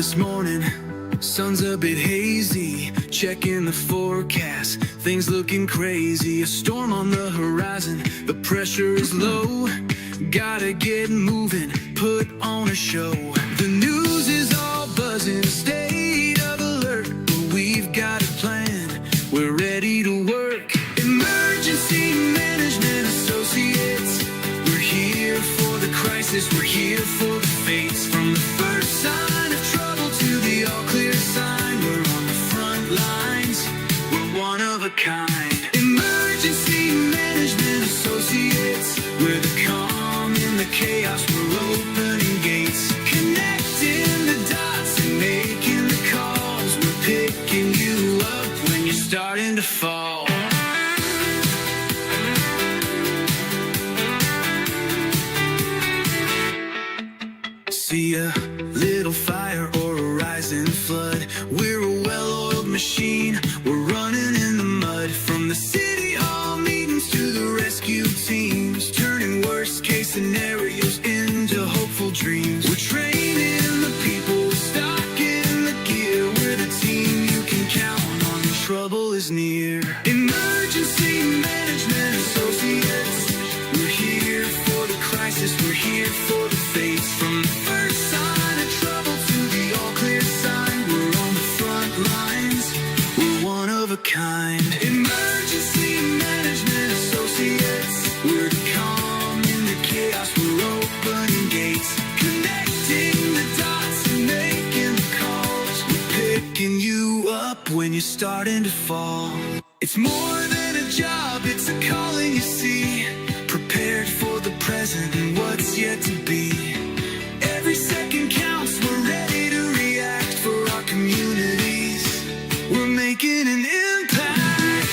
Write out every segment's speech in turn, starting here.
this morning, sun's a bit hazy. Checking the forecast, things looking crazy. A storm on the horizon, the pressure is low. Gotta get moving, put on a show. The news is all buzzing, state of alert. But we've got a plan, we're ready to work. Emergency Management Associates, we're here for the crisis, we're here for the fates. From the first sign of trouble to the all clear sign, we're on the front lines, we're one of a kind. Emergency Management Associates, we're the calm in the chaos, we're opening gates, connecting the dots and making the calls. We're picking you up when you're starting to fall. See a little fire or a rising flood, we're a well-oiled machine, we're running in the mud. From the city hall meetings to the rescue teams, turning worst case scenarios into hopeful dreams. We're training the people, stocking the gear, we're the team you can count on when trouble is near. Emergency Management Associates, we're here for the crisis, we're here for the fates. From the first sign of trouble to the all clear sign, we're on the front lines, we're one of a kind. Emergency Management Associates, we're the calm in the chaos, we're opening gates, connecting the dots and making the calls. We're picking you up when you're starting to fall. It's more than a job, it's a calling, you see. Prepared for the present and what's yet to be. Every second counts, we're ready to react for our communities. We're making an impact.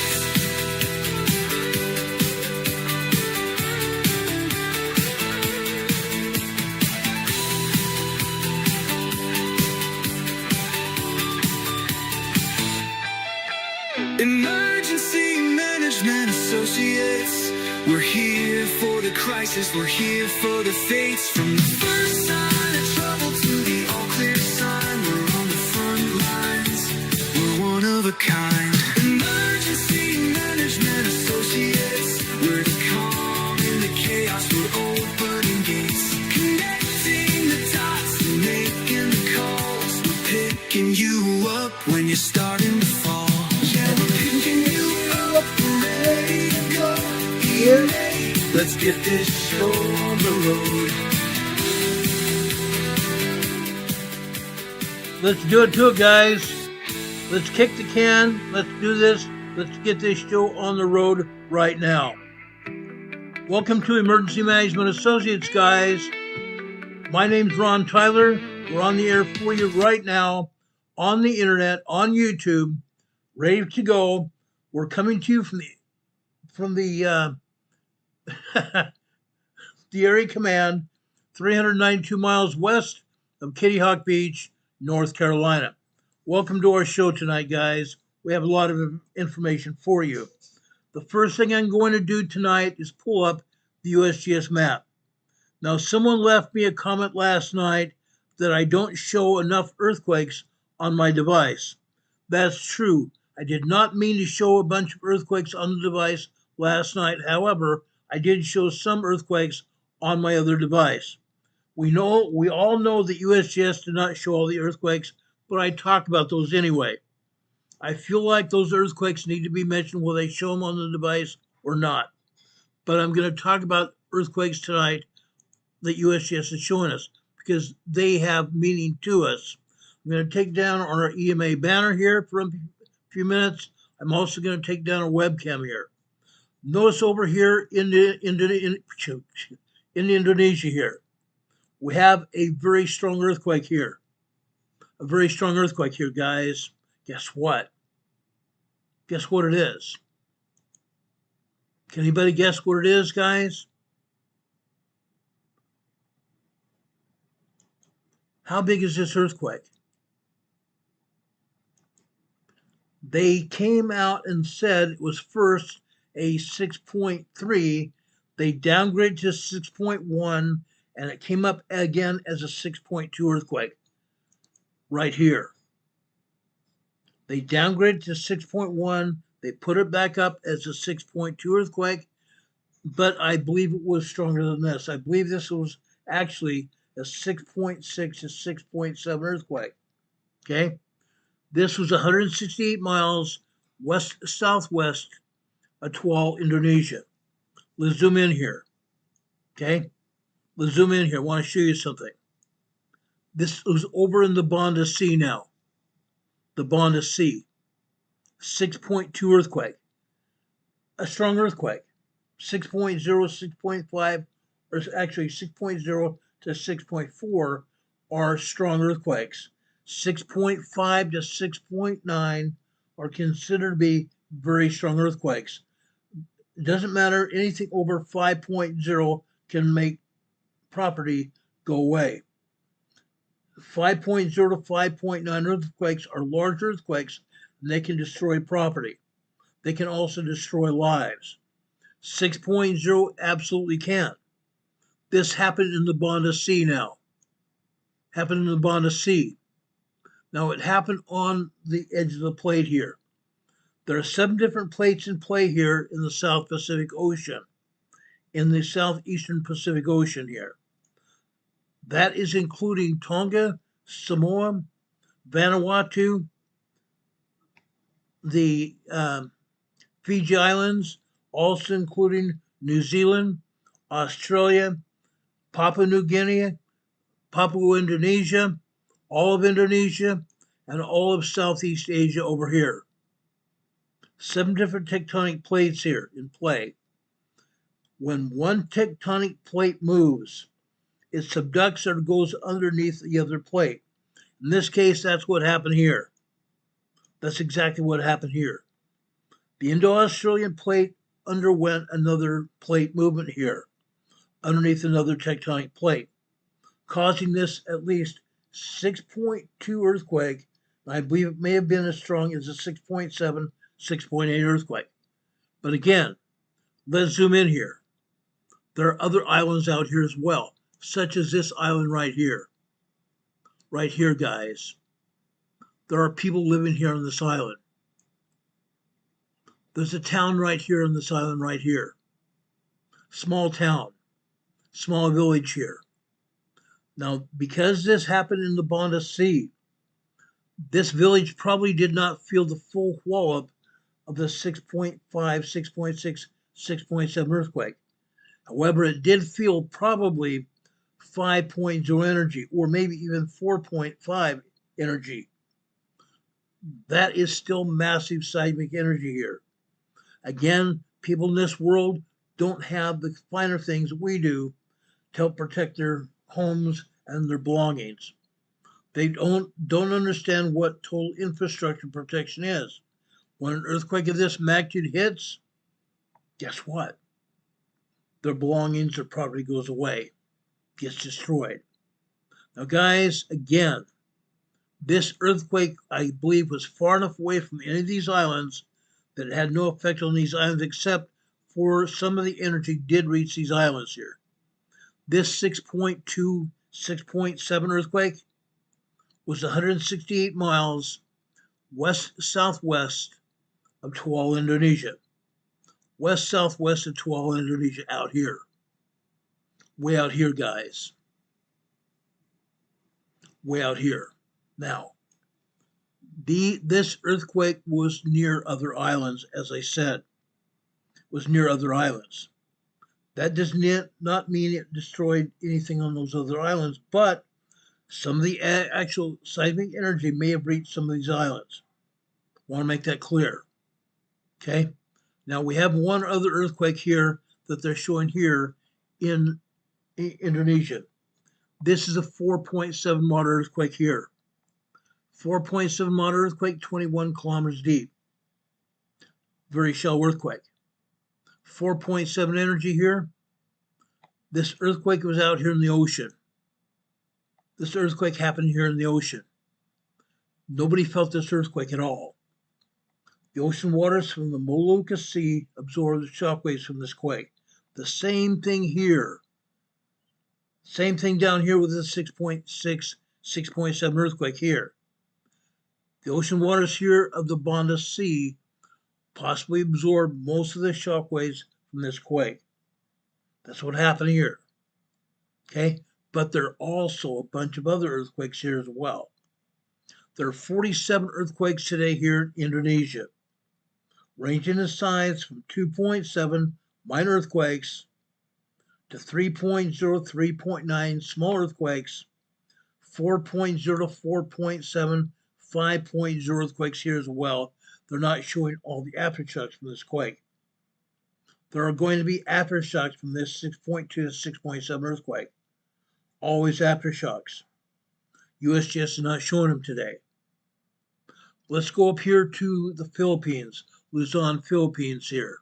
Emergency Management Associates, we're here for the crisis, we're here for the fates. From the first sign of trouble to the all clear sign, we're on the front lines, we're one of a kind. Emergency Management Associates, we're the calm in the chaos, we're opening gates, connecting the dots and making the calls. We're picking you up when you're starting to fall. Yeah, we're picking you up, we're ready to go. EMA, let's get this show on the road. Let's do it to it, guys. Let's kick the can. Let's do this. Let's get this show on the road right now. Welcome to Emergency Management Associates, guys. My name's Ron Tyler. We're on the air for you right now on the internet, on YouTube, ready to go. We're coming to you from the the Area Command, 392 miles west of Kitty Hawk Beach, North Carolina. Welcome to our show tonight, guys. We have a lot of information for you. The first thing I'm going to do tonight is pull up the USGS map. Now, someone left me a comment last night that I don't show enough earthquakes on my device. That's true. I did not mean to show a bunch of earthquakes on the device last night. However, I did show some earthquakes on my other device. We all know that USGS did not show all the earthquakes, but I talk about those anyway. I feel like those earthquakes need to be mentioned whether they show them on the device or not. But I'm going to talk about earthquakes tonight that USGS is showing us because they have meaning to us. I'm going to take down our EMA banner here for a few minutes. I'm also going to take down a webcam here. Notice over here in Indonesia here, we have a very strong earthquake here. A very strong earthquake here, guys. Guess what? Guess what it is? Can anybody guess what it is, guys? How big is this earthquake? They came out and said it was first a 6.3. They downgraded to 6.1, and it came up again as a 6.2 earthquake. right here. They downgraded to 6.1. They put it back up as a 6.2 earthquake, but I believe it was stronger than this. I believe this was actually a 6.6 to 6.7 earthquake. Okay. This was 168 miles west-southwest of Tual, Indonesia. Let's zoom in here. Okay. Let's zoom in here. I want to show you something. This was over in the Banda Sea now. The Banda Sea. 6.2 earthquake. A strong earthquake. 6.0, 6.5, or actually 6.0 to 6.4 are strong earthquakes. 6.5 to 6.9 are considered to be very strong earthquakes. It doesn't matter, anything over 5.0 can make property go away. 5.0 to 5.9 earthquakes are large earthquakes, and they can destroy property. They can also destroy lives. 6.0 absolutely can. This happened in the Banda Sea now. Happened in the Banda Sea. Now it happened on the edge of the plate here. There are 7 different plates in play here in the South Pacific Ocean, in the Southeastern Pacific Ocean here. That is including Tonga, Samoa, Vanuatu, the Fiji Islands, also including New Zealand, Australia, Papua New Guinea, Papua Indonesia, all of Indonesia, and all of Southeast Asia over here. 7 different tectonic plates here in play. When one tectonic plate moves, it subducts or goes underneath the other plate. In this case, that's what happened here. That's exactly what happened here. The Indo-Australian plate underwent another plate movement here, underneath another tectonic plate, causing this at least 6.2 earthquake. I believe it may have been as strong as a 6.7, 6.8 earthquake. But again, let's zoom in here. There are other islands out here as well, such as this island right here. Right here, guys. There are people living here on this island. There's a town right here on this island right here. Small town, small village here. Now, because this happened in the Banda Sea, this village probably did not feel the full wallop of the 6.5, 6.6, 6.7 earthquake. However, it did feel probably 5.0 energy, or maybe even 4.5 energy. That is still massive seismic energy here. Again, people in this world don't have the finer things we do to help protect their homes and their belongings. They don't understand what total infrastructure protection is. When an earthquake of this magnitude hits, guess what? Their belongings, their property goes away, gets destroyed. Now, guys, again, this earthquake, I believe, was far enough away from any of these islands that it had no effect on these islands, except for some of the energy did reach these islands here. This 6.2, 6.7 earthquake was 168 miles west-southwest of Tual, Indonesia. West-southwest of Tual, Indonesia, out here. Way out here, guys. Way out here. Now, this earthquake was near other islands, as I said. Was near other islands. That does not mean it destroyed anything on those other islands, but some of the actual seismic energy may have reached some of these islands. I want to make that clear. Okay? Now, we have one other earthquake here that they're showing here in Indonesia. This is a 4.7 moderate earthquake here. 4.7 moderate earthquake, 21 kilometers deep. Very shallow earthquake. 4.7 energy here. This earthquake was out here in the ocean. This earthquake happened here in the ocean. Nobody felt this earthquake at all. The ocean waters from the Molucca Sea absorbed the shockwaves from this quake. The same thing here. Same thing down here with the 6.6, 6.7 earthquake here. The ocean waters here of the Bonda Sea possibly absorbed most of the shock waves from this quake. That's what happened here. Okay? But there are also a bunch of other earthquakes here as well. There are 47 earthquakes today here in Indonesia, ranging in size from 2.7 minor earthquakes to 3.0, 3.9 small earthquakes, 4.0 to 4.7, 5.0 earthquakes here as well. They're not showing all the aftershocks from this quake. There are going to be aftershocks from this 6.2 to 6.7 earthquake. Always aftershocks. USGS is not showing them today. Let's go up here to the Philippines. Luzon, Philippines here.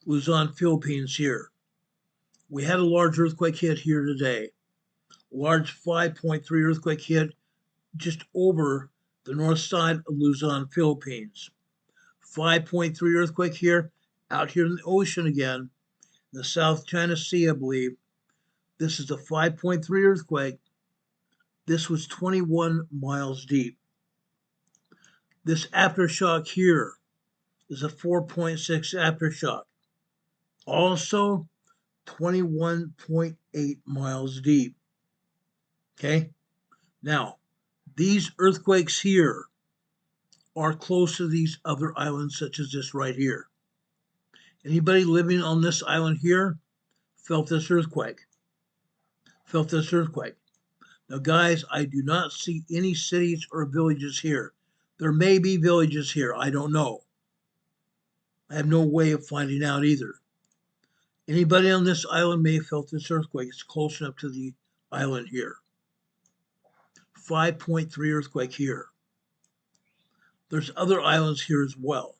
Luzon, Philippines here. We had a large earthquake hit here today. Large 5.3 earthquake hit just over the north side of Luzon, Philippines. 5.3 earthquake here, out here in the ocean again, in the South China Sea, I believe. This is a 5.3 earthquake. This was 21 miles deep. This aftershock here is a 4.6 aftershock. Also 21.8 miles deep. Okay? Now, these earthquakes here are close to these other islands, such as this right here. Anybody living on this island here felt this earthquake. Felt this earthquake. Now, guys, I do not see any cities or villages here. There may be villages here. I don't know. I have no way of finding out either. Anybody on this island may have felt this earthquake. It's close enough to the island here. 5.3 earthquake here. There's other islands here as well.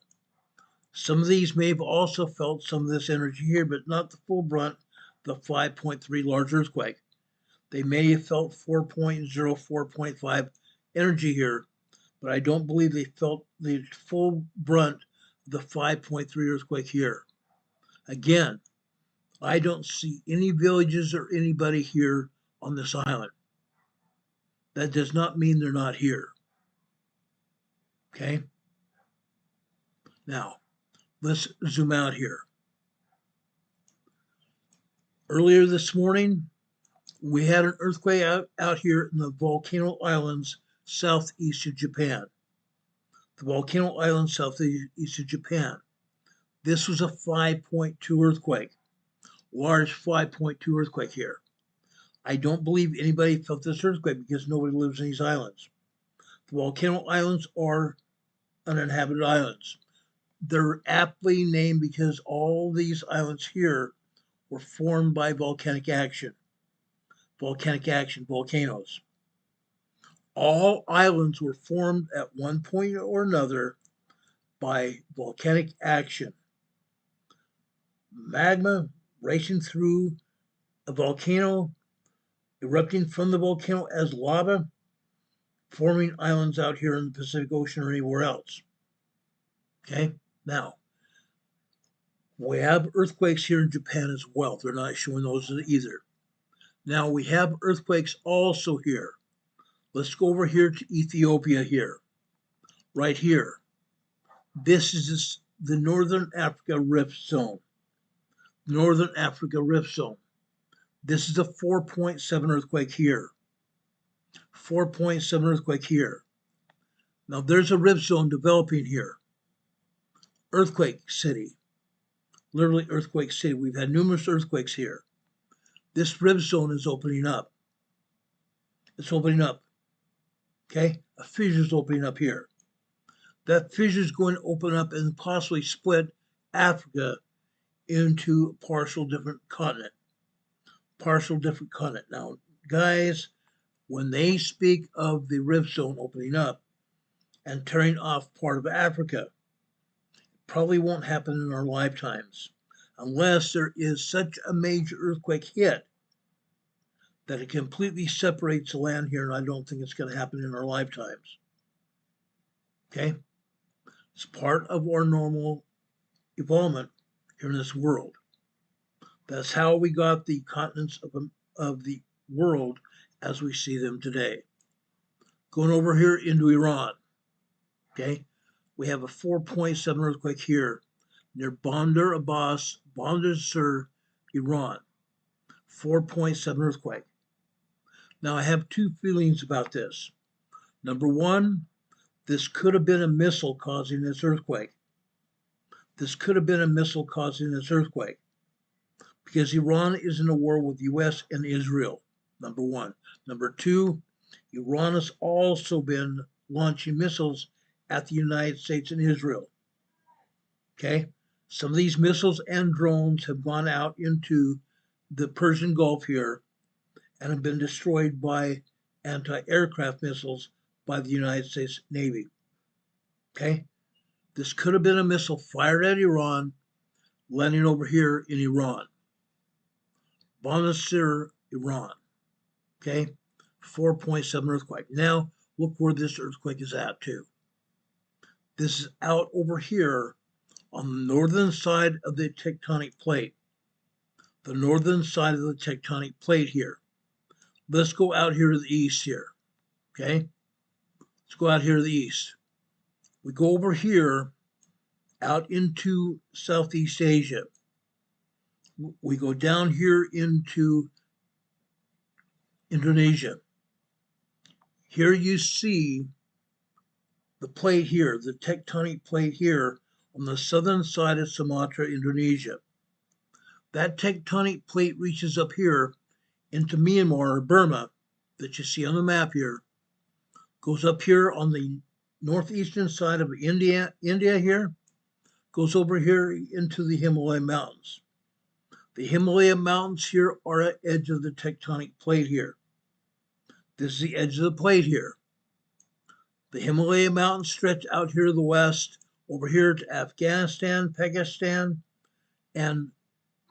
Some of these may have also felt some of this energy here, but not the full brunt, the 5.3 large earthquake. They may have felt 4.0, 4.5 energy here, but I don't believe they felt the full brunt of the 5.3 earthquake here. Again, I don't see any villages or anybody here on this island. That does not mean they're not here. Okay? Now, let's zoom out here. Earlier this morning, we had an earthquake out here in the Volcano Islands, southeast of Japan. The Volcano Islands, southeast of Japan. This was a 5.2 earthquake, large 5.2 earthquake here. I don't believe anybody felt this earthquake because nobody lives in these islands. The Volcano Islands are uninhabited islands. They're aptly named because all these islands here were formed by volcanic action. Volcanic action, volcanoes. All islands were formed at one point or another by volcanic action. Magma racing through a volcano, erupting from the volcano as lava, forming islands out here in the Pacific Ocean or anywhere else. Okay, now, we have earthquakes here in Japan as well. They're not showing those either. Now, we have earthquakes also here. Let's go over here to Ethiopia here, right here. This is the Northern Africa Rift Zone. Northern Africa Rift Zone. This is a 4.7 earthquake here. 4.7 earthquake here. Now, there's a rift zone developing here. Earthquake City. Literally earthquake city. We've had numerous earthquakes here. This rift zone is opening up. It's opening up. Okay? A fissure is opening up here. That fissure is going to open up and possibly split Africa into a partial different continent. Partial different continent. Now, guys, when they speak of the rift zone opening up and tearing off part of Africa, probably won't happen in our lifetimes unless there is such a major earthquake hit that it completely separates the land here, and I don't think it's going to happen in our lifetimes. Okay? It's part of our normal evolvement here in this world. That's how we got the continents of the world as we see them today. Going over here into Iran. Okay, we have a 4.7 earthquake here near Bandar Abbas, Bandar Sur, Iran. 4.7 earthquake. Now, I have two feelings about this. Number one, this could have been a missile causing this earthquake. This could have been a missile causing this earthquake because Iran is in a war with the U.S. and Israel, number one. Number two, Iran has also been launching missiles at the United States and Israel. Okay? Some of these missiles and drones have gone out into the Persian Gulf here and have been destroyed by anti-aircraft missiles by the United States Navy. Okay? This could have been a missile fired at Iran, landing over here in Iran. Bandar Sur, Iran. Okay? 4.7 earthquake. Now, look where this earthquake is at, too. This is out over here on the northern side of the tectonic plate. The northern side of the tectonic plate here. Let's go out here to the east here. Okay? Let's go out here to the east. We go over here out into Southeast Asia. We go down here into Indonesia. Here you see the plate here, the tectonic plate here on the southern side of Sumatra, Indonesia. That tectonic plate reaches up here into Myanmar or Burma that you see on the map here, goes up here on the northeastern side of India here, goes over here into the Himalaya Mountains. The Himalaya Mountains here are at the edge of the tectonic plate here. This is the edge of the plate here. The Himalaya Mountains stretch out here to the west, over here to Afghanistan, Pakistan, and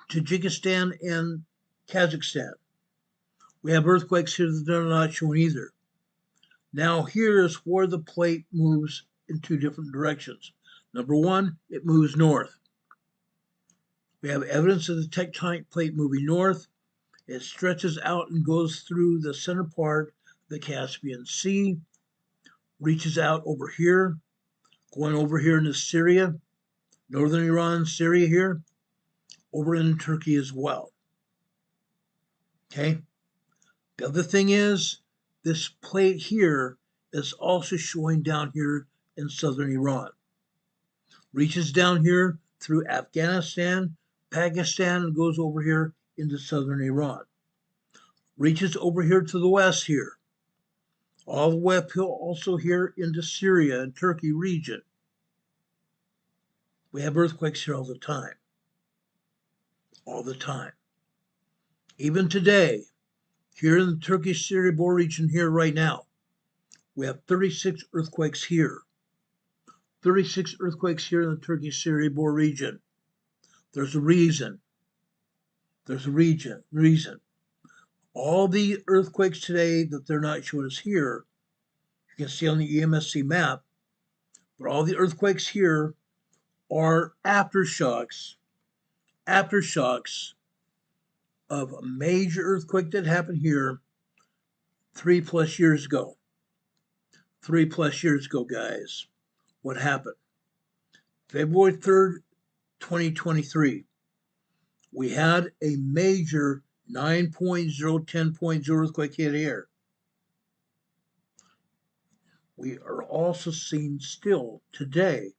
Tajikistan and Kazakhstan. We have earthquakes here that are not shown either. Now here's where the plate moves in two different directions. Number one, it moves north. We have evidence of the tectonic plate moving north. It stretches out and goes through the center part of the Caspian Sea, reaches out over here, going over here into Syria, northern Iran, Syria here, over into Turkey as well. Okay? The other thing is, this plate here is also showing down here in southern Iran. Reaches down here through Afghanistan, Pakistan, and goes over here into southern Iran. Reaches over here to the west here, all the way uphill also here into Syria and Turkey region. We have earthquakes here all the time. All the time. Even today, here in the Turkish-Syria border region here right now, we have 36 earthquakes here. 36 earthquakes here in the Turkish-Syria border region. There's a reason. There's a reason. All the earthquakes today that they're not showing us here, you can see on the EMSC map, but all the earthquakes here are aftershocks of a major earthquake that happened here 3+ years ago. 3+ years ago, guys. What happened? February 3rd, 2023. We had a major 9.0, 10.0 earthquake hit here. We are also seeing still today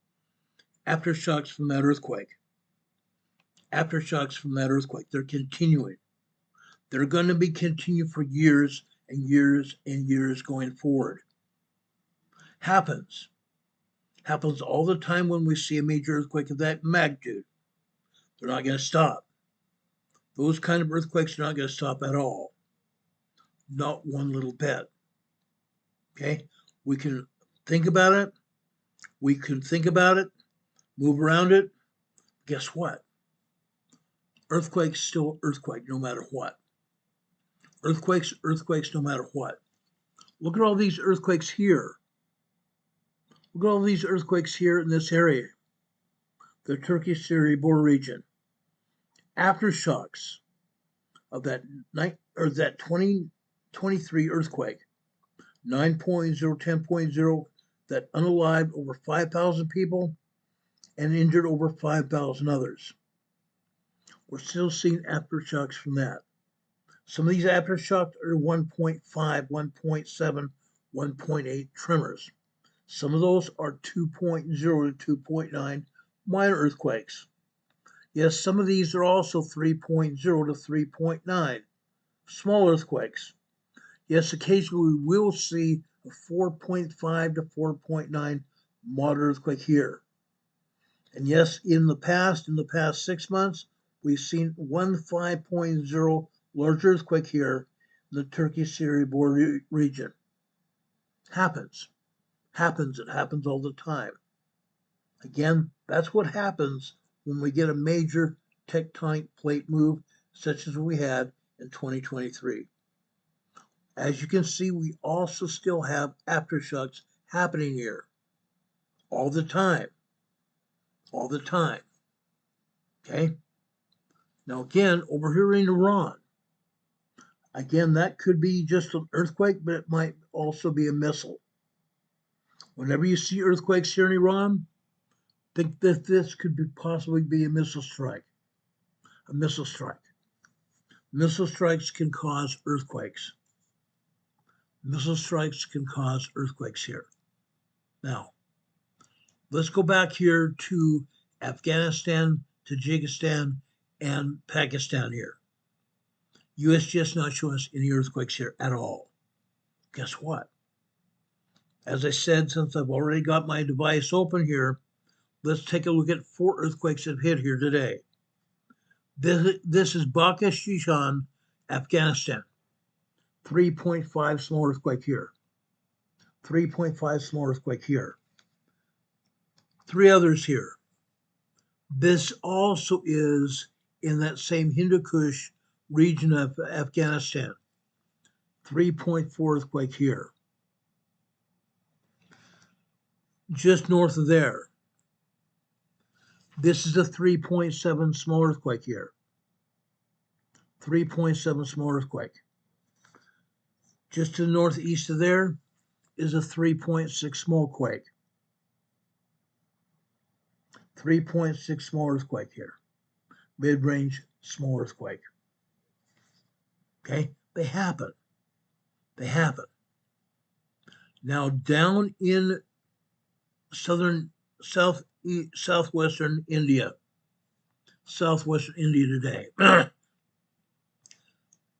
aftershocks from that earthquake. Aftershocks from that earthquake. They're continuing. They're going to be continued for years and years and years going forward. Happens all the time when we see a major earthquake of that magnitude. They're not going to stop. Those kind of earthquakes are not going to stop at all. Not one little bit. Okay? We can think about it. We can think about it, move around it. Guess what? Earthquakes still earthquake no matter what. Earthquakes no matter what. Look at all these earthquakes here. Look at all these earthquakes here in this area, the Turkish-Syria border region. Aftershocks of that 2023 earthquake. 9.0, 10.0 that unalived over 5,000 people and injured over 5,000 others. We're still seeing aftershocks from that. Some of these aftershocks are 1.5, 1.7, 1.8 tremors. Some of those are 2.0 to 2.9 minor earthquakes. Yes, some of these are also 3.0 to 3.9 small earthquakes. Yes, occasionally we will see a 4.5 to 4.9 moderate earthquake here. And yes, in the past 6 months, we've seen one 5.0 large earthquake here in the Turkey-Syria border region. It happens all the time. Again, that's what happens when we get a major tectonic plate move, such as we had in 2023. As you can see, we also still have aftershocks happening here all the time. Okay? Now again, over here in Iran, again, that could be just an earthquake, but it might also be a missile. Whenever you see earthquakes here in Iran, think that this could possibly be a missile strike. Missile strikes can cause earthquakes. Missile strikes can cause earthquakes here. Now, let's go back here to Afghanistan, Tajikistan, and Pakistan here. USGS not showing us any earthquakes here at all. Guess what? As I said, since I've already got my device open here, let's take a look at 4 earthquakes that have hit here today. This is Baghashishan, Afghanistan. 3.5 small earthquake here. 3.5 small earthquake here. 3 others here. This also is in that same Hindu Kush region of Afghanistan. 3.4 earthquake here. Just north of there. This is a 3.7 small earthquake here. 3.7 small earthquake. Just to the northeast of there is a 3.6 small quake. 3.6 small earthquake here. Mid-range small earthquake. Okay, they happen. Now down in southwestern India today,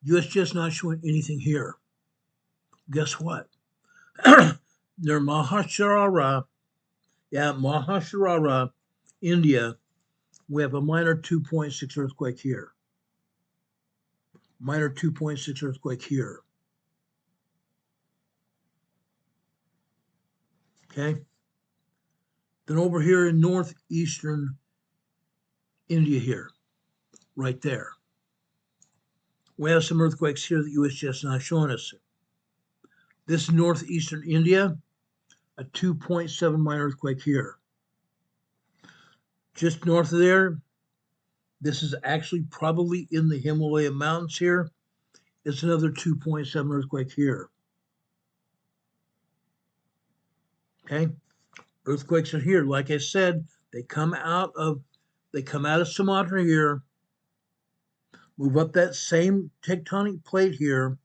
USGS not showing anything here. Guess what? Near Maharashtra, India, we have a minor 2.6 earthquake here. Minor 2.6 earthquake here. Okay. Then over here in northeastern India here, right there, we have some earthquakes here that USGS not showing us. This is northeastern India, a 2.7 minor earthquake here. Just north of there, this is actually probably in the Himalaya Mountains here. It's another 2.7 earthquake here. Okay, earthquakes are here. Like I said, they come out of Sumatra here, move up that same tectonic plate here,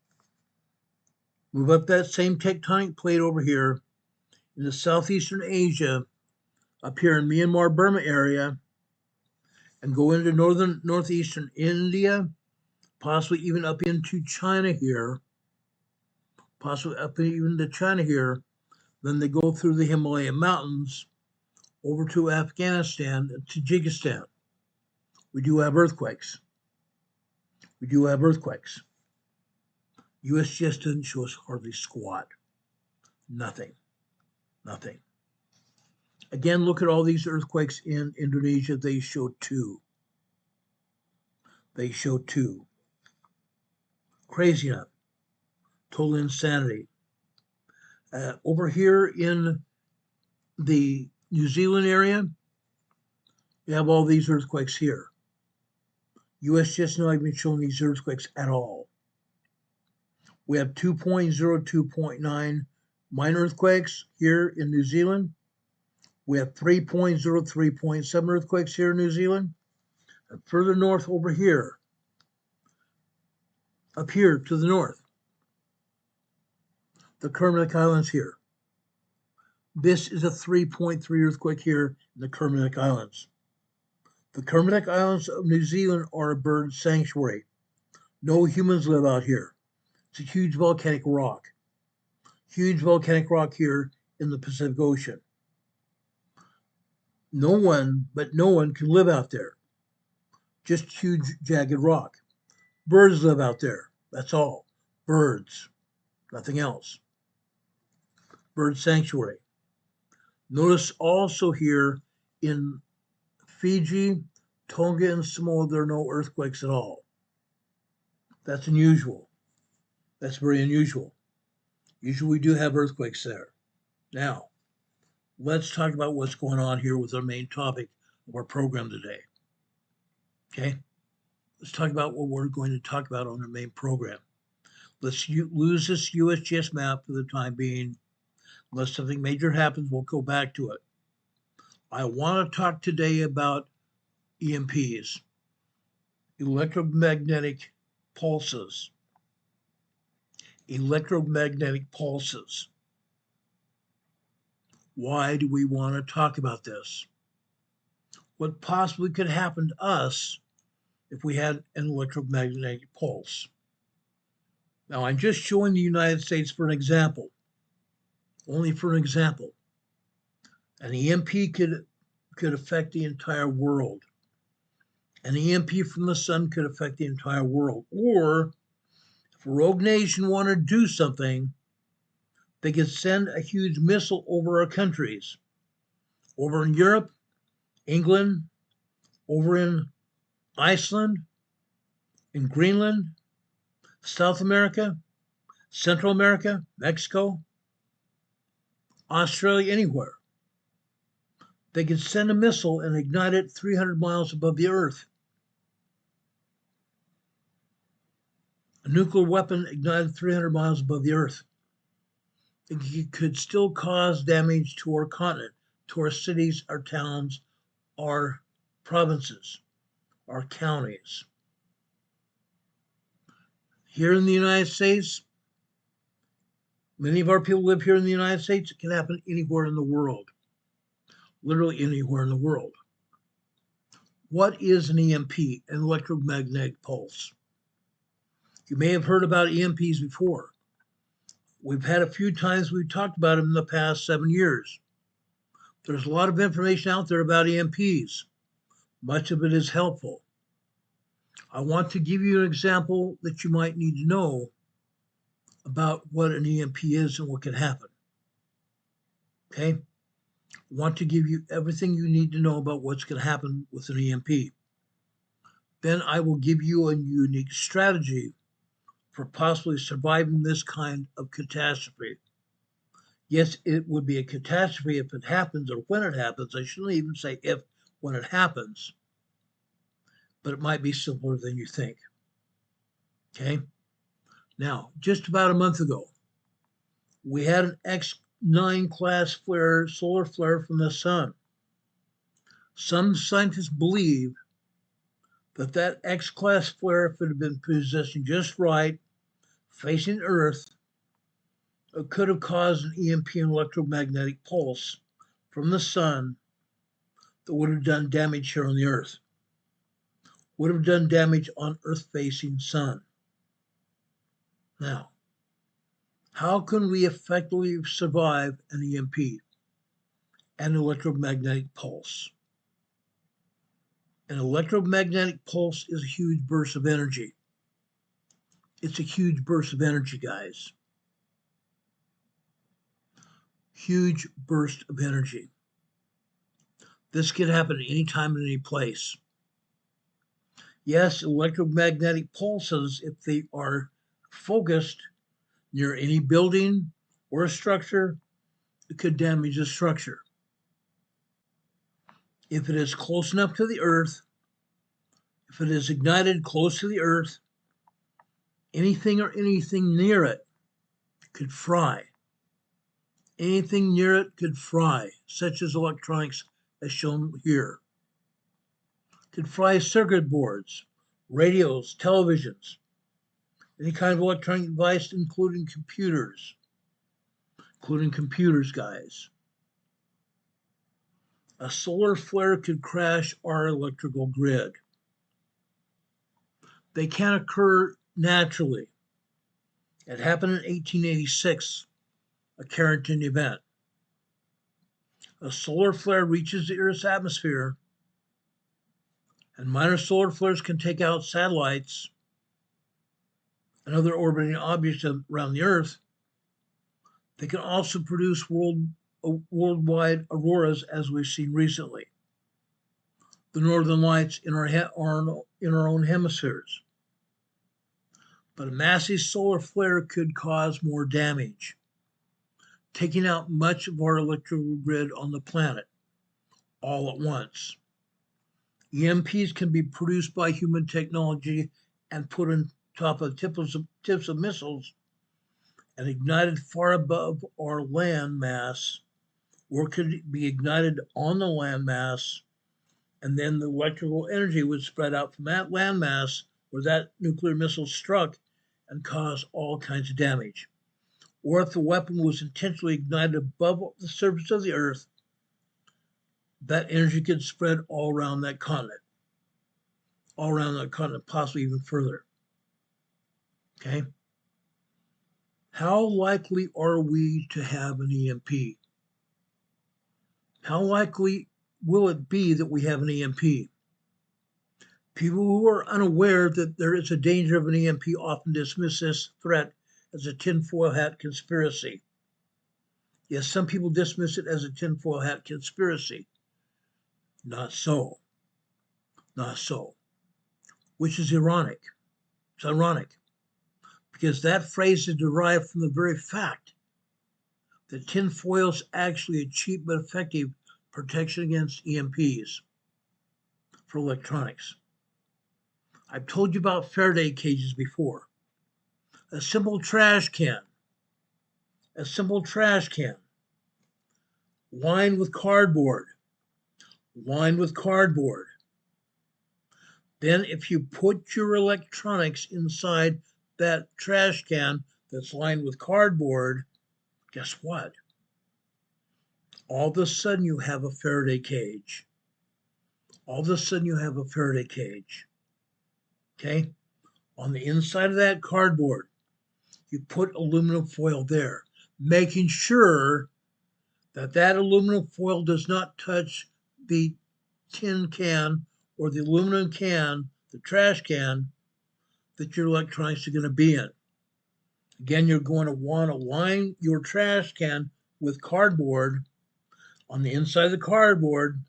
move up that same tectonic plate over here into southeastern Asia, up here in Myanmar, Burma area, and go into northeastern India, possibly even up into China here, Then they go through the Himalaya Mountains over to Afghanistan and Tajikistan. We do have earthquakes. USGS doesn't show us hardly squat. Nothing. Again, look at all these earthquakes in Indonesia. They show 2. Crazy enough. Total insanity. Over here in the New Zealand area, you have all these earthquakes here. USGS not even showing these earthquakes at all. We have 2.0, 2.9 minor earthquakes here in New Zealand. We have 3.0, 3.7 earthquakes here in New Zealand. And further north over here, up here to the north, the Kermadec Islands here. This is a 3.3 earthquake here in the Kermadec Islands. The Kermadec Islands of New Zealand are a bird sanctuary. No humans live out here. It's a huge volcanic rock. Huge volcanic rock here in the Pacific Ocean. No one can live out there. Just huge jagged rock. Birds live out there. That's all. Birds. Nothing else. Bird sanctuary. Notice also here in Fiji, Tonga, and Samoa, there are no earthquakes at all. That's unusual. That's very unusual. Usually we do have earthquakes there. Now, let's talk about what's going on here with our main topic of our program today. Okay? Let's talk about what we're going to talk about on our main program. Let's lose this USGS map for the time being. Unless something major happens, we'll go back to it. I want to talk today about EMPs, electromagnetic pulses. Electromagnetic pulses. Why do we want to talk about this? What possibly could happen to us if we had an electromagnetic pulse? Now, I'm just showing the United States for an example. Only for an example. An EMP could affect the entire world. An EMP from the sun could affect the entire world. Or if a rogue nation wanted to do something, they could send a huge missile over our countries. Over in Europe, England, over in Iceland, in Greenland, South America, Central America, Mexico, Australia, anywhere. They could send a missile and ignite it 300 miles above the earth. A nuclear weapon ignited 300 miles above the earth. It could still cause damage to our continent, to our cities, our towns, our provinces, our counties. Here in the United States, many of our people live here in the United States. It can happen anywhere in the world. Literally anywhere in the world. What is an EMP, an electromagnetic pulse? You may have heard about EMPs before. We've had a few times we've talked about them in the past 7 years. There's a lot of information out there about EMPs. Much of it is helpful. I want to give you an example that you might need to know about what an EMP is and what can happen. Okay? I want to give you everything you need to know about what's going to happen with an EMP. Then I will give you a unique strategy for possibly surviving this kind of catastrophe. Yes, it would be a catastrophe if it happens or when it happens. I shouldn't even say if, when it happens. But it might be simpler than you think. Okay? Now, just about a month ago, we had an X9 class flare, solar flare from the sun. Some scientists believe that that X-class flare, if it had been positioned just right, facing Earth, it could have caused an EMP, an electromagnetic pulse from the sun that would have done damage here on the Earth. Would have done damage on Earth-facing sun. Now, how can we effectively survive an EMP, an electromagnetic pulse? An electromagnetic pulse is a huge burst of energy. It's a huge burst of energy, guys. Huge burst of energy. This can happen anytime and any place. Yes, electromagnetic pulses, if they are focused near any building or a structure, it could damage the structure. If it is close enough to the Earth, if it is ignited close to the Earth, anything near it could fry. Anything near it could fry, such as electronics as shown here. Could fry circuit boards, radios, televisions, any kind of electronic device, including computers, guys. A solar flare could crash our electrical grid. They can occur naturally. It happened in 1886, a Carrington event. A solar flare reaches the Earth's atmosphere, and minor solar flares can take out satellites and other orbiting objects around the Earth. They can also produce worldwide auroras, as we've seen recently. The northern lights in our own hemispheres. But a massive solar flare could cause more damage, taking out much of our electrical grid on the planet all at once. EMPs can be produced by human technology and put on top of tips of missiles and ignited far above our land mass, or could be ignited on the land mass, and then the electrical energy would spread out from that land mass where that nuclear missile struck and cause all kinds of damage. Or if the weapon was intentionally ignited above the surface of the Earth, that energy could spread all around that continent, possibly even further. Okay? How likely are we to have an EMP? How likely will it be that we have an EMP? People who are unaware that there is a danger of an EMP often dismiss this threat as a tinfoil hat conspiracy. Yes, some people dismiss it as a tinfoil hat conspiracy. Not so. Not so. Which is ironic. It's ironic because that phrase is derived from the very fact that tinfoil is actually a cheap but effective protection against EMPs for electronics. I've told you about Faraday cages before. A simple trash can, lined with cardboard. Then if you put your electronics inside that trash can that's lined with cardboard, guess what? All of a sudden you have a Faraday cage. Okay? On the inside of that cardboard, you put aluminum foil there, making sure that aluminum foil does not touch the tin can or the aluminum can, the trash can that your electronics are going to be in. Again, you're going to want to line your trash can with cardboard. On the inside of the cardboard,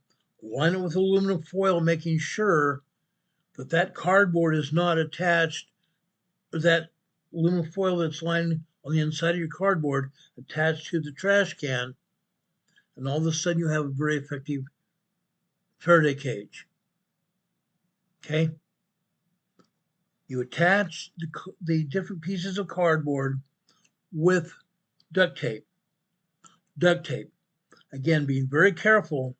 line it with aluminum foil, making sure that cardboard is not attached, or that aluminum foil that's lined on the inside of your cardboard attached to the trash can, and all of a sudden you have a very effective Faraday cage. Okay? You attach the different pieces of cardboard with duct tape. Again, being very careful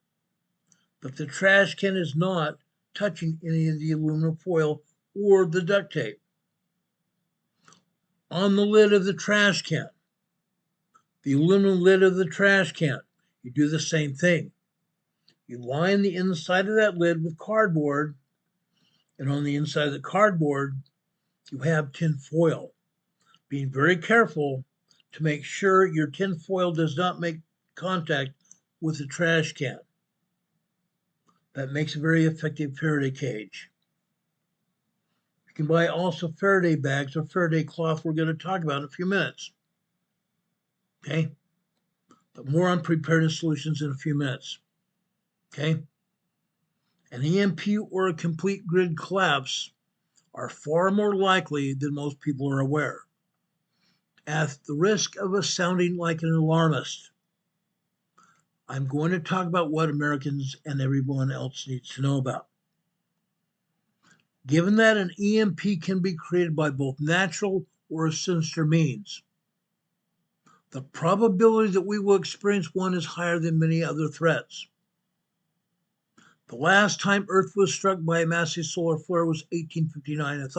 that the trash can is not touching any of the aluminum foil or the duct tape. On the lid of the trash can, the aluminum lid of the trash can, you do the same thing. You line the inside of that lid with cardboard, and on the inside of the cardboard, you have tin foil. Being very careful to make sure your tin foil does not make contact with the trash can. That makes a very effective Faraday cage. You can buy also Faraday bags or Faraday cloth we're going to talk about in a few minutes. Okay? But more on preparedness solutions in a few minutes. Okay? An EMP or a complete grid collapse are far more likely than most people are aware. At the risk of us sounding like an alarmist, I'm going to talk about what Americans and everyone else needs to know about. Given that an EMP can be created by both natural or sinister means, the probability that we will experience one is higher than many other threats. The last time Earth was struck by a massive solar flare was 1859.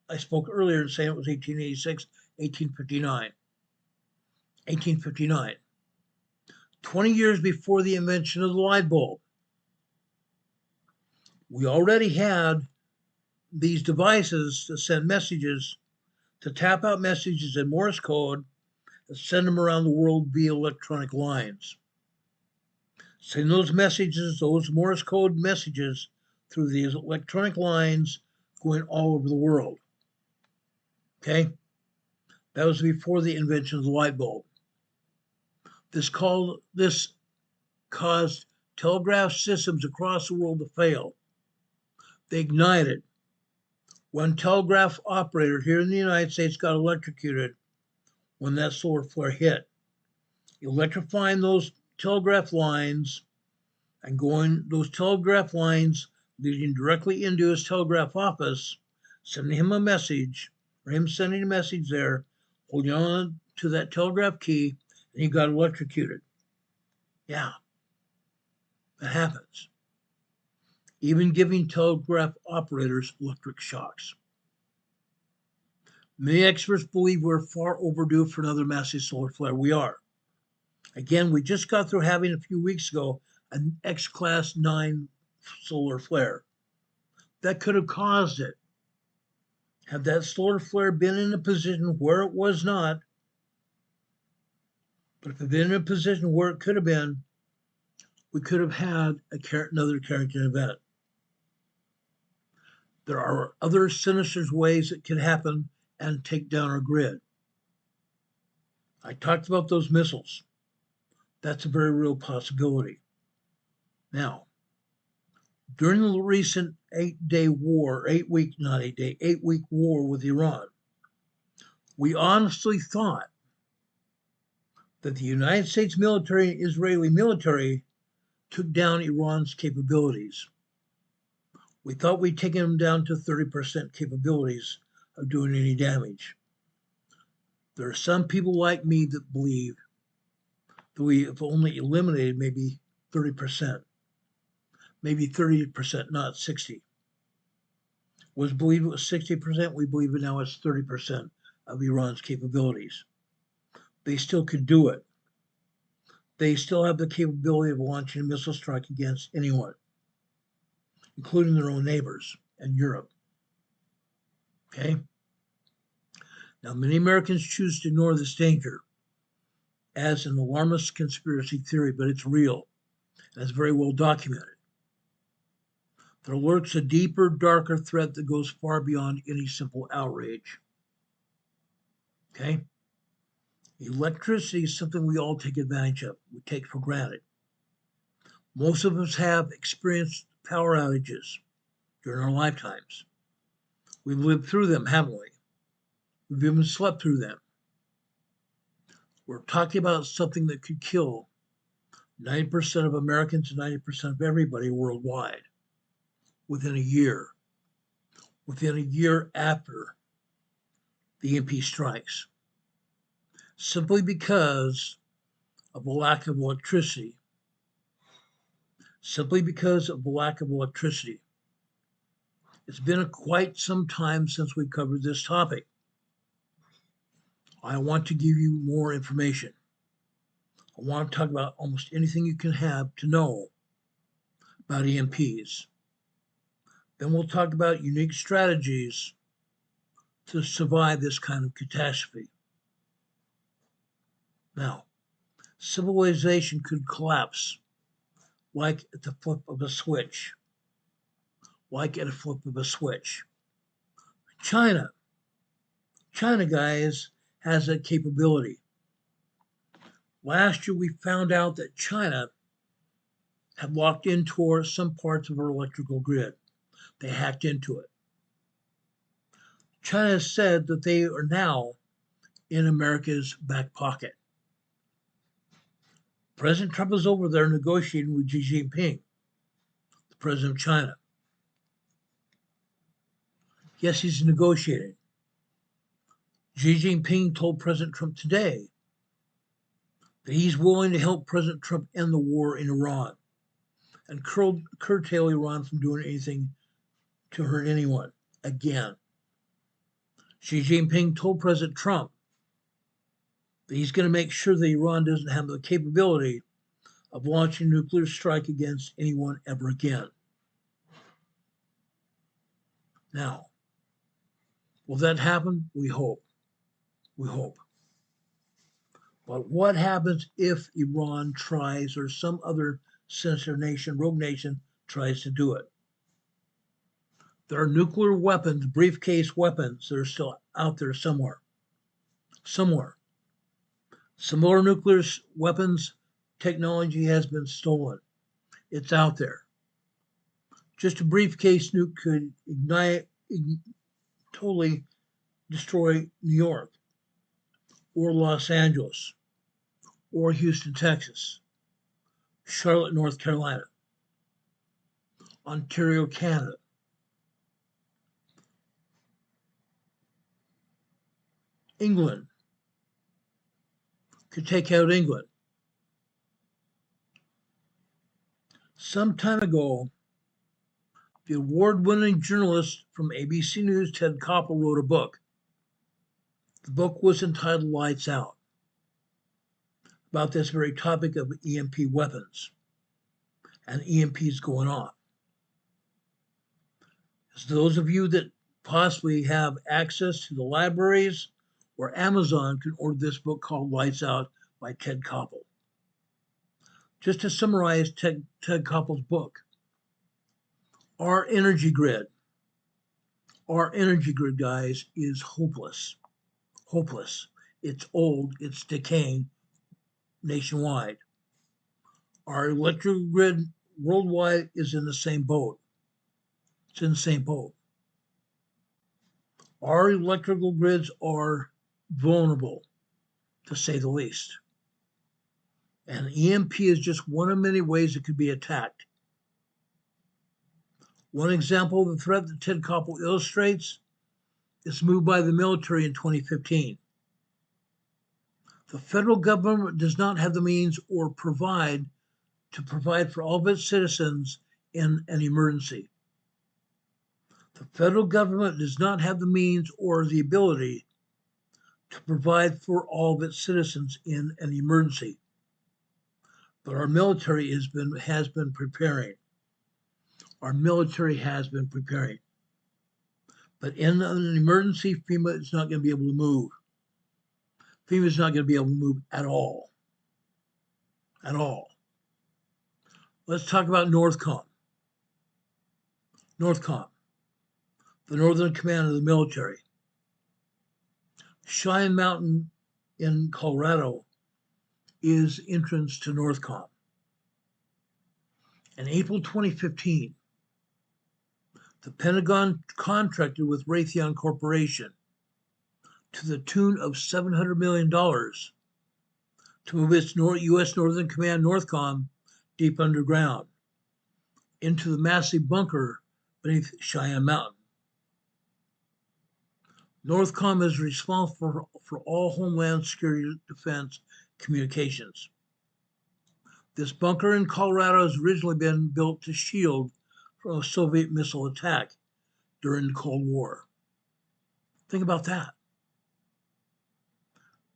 I spoke earlier saying it was 1886, 1859. 1859. 20 years before the invention of the light bulb. We already had these devices to send messages, to tap out messages in Morse code, and send them around the world via electronic lines. Send those messages, those Morse code messages, through these electronic lines going all over the world. Okay? That was before the invention of the light bulb. This caused telegraph systems across the world to fail. They ignited. One telegraph operator here in the United States got electrocuted when that solar flare hit, electrifying those telegraph lines and those telegraph lines leading directly into his telegraph office, sending him a message, or him sending a message there, holding on to that telegraph key, and he got electrocuted. Yeah, that happens. Even giving telegraph operators electric shocks. Many experts believe we're far overdue for another massive solar flare. We are. Again, we just got through having a few weeks ago an X-Class 9 solar flare. That could have caused it. Had that solar flare been in a position where it was not, but if it had been in a position where it could have been, we could have had another Carrington event. There are other sinister ways it could happen and take down our grid. I talked about those missiles. That's a very real possibility. Now, during the recent 8-week war with Iran, we honestly thought that the United States military and Israeli military took down Iran's capabilities. We thought we'd taken them down to 30% capabilities of doing any damage. There are some people like me that believe that we have only eliminated maybe 30%. Maybe 30%, not 60%. Was believed it was 60%, we believe it now is 30% of Iran's capabilities. They still could do it. They still have the capability of launching a missile strike against anyone, including their own neighbors and Europe. Okay? Now, many Americans choose to ignore this danger as an alarmist conspiracy theory, but it's real and it's very well documented. There lurks a deeper, darker threat that goes far beyond any simple outrage. Okay? Electricity is something we all take advantage of, we take for granted. Most of us have experienced power outages during our lifetimes. We've lived through them, haven't we? We've even slept through them. We're talking about something that could kill 90% of Americans and 90% of everybody worldwide within a year. Within a year after the EMP strikes. Simply because of a lack of electricity. Simply because of the lack of electricity. It's been quite some time since we covered this topic. I want to give you more information. I want to talk about almost anything you can have to know about EMPs. Then we'll talk about unique strategies to survive this kind of catastrophe. Now, civilization could collapse like at the flip of a switch. Like at a flip of a switch. China, guys, has that capability. Last year, we found out that China had locked into some parts of our electrical grid. They hacked into it. China said that they are now in America's back pocket. President Trump is over there negotiating with Xi Jinping, the president of China. Yes, he's negotiating. Xi Jinping told President Trump today that he's willing to help President Trump end the war in Iran and curtail Iran from doing anything to hurt anyone again. Xi Jinping told President Trump that he's going to make sure that Iran doesn't have the capability of launching a nuclear strike against anyone ever again. Now, will that happen? We hope. We hope. But what happens if Iran tries, or some other sinister nation, rogue nation, tries to do it? There are nuclear weapons, briefcase weapons, that are still out there somewhere. Somewhere. Similar nuclear weapons technology has been stolen. It's out there. Just a briefcase nuke could totally destroy New York, or Los Angeles, or Houston, Texas, Charlotte, North Carolina, Ontario, Canada. England could take out England. Some time ago, the award-winning journalist from ABC News, Ted Koppel, wrote a book. The book was entitled Lights Out, about this very topic of EMP weapons and EMPs going off. As those of you that possibly have access to the libraries or Amazon can order this book called Lights Out by Ted Koppel. Just to summarize Ted Koppel's book, our energy grid, guys, is hopeless. Hopeless. It's old, it's decaying nationwide. Our electrical grid worldwide is in the same boat. It's in the same boat. Our electrical grids are vulnerable, to say the least. And EMP is just one of many ways it could be attacked. One example of the threat that Ted Koppel illustrates is moved by the military in 2015. The federal government does not have the means or provide for all of its citizens in an emergency. The federal government does not have the means or the ability to provide for all of its citizens in an emergency. But our military has been preparing. Our military has been preparing. But in an emergency, FEMA is not going to be able to move. FEMA is not going to be able to move at all. At all. Let's talk about NORTHCOM. NORTHCOM, the Northern Command of the military. Cheyenne Mountain in Colorado is entrance to NORTHCOM. In April 2015, the Pentagon contracted with Raytheon Corporation to the tune of $700 million to move its U.S. Northern Command NORTHCOM deep underground into the massive bunker beneath Cheyenne Mountain. NORTHCOM is responsible for all Homeland Security defense communications. This bunker in Colorado has originally been built to shield from a Soviet missile attack during the Cold War. Think about that.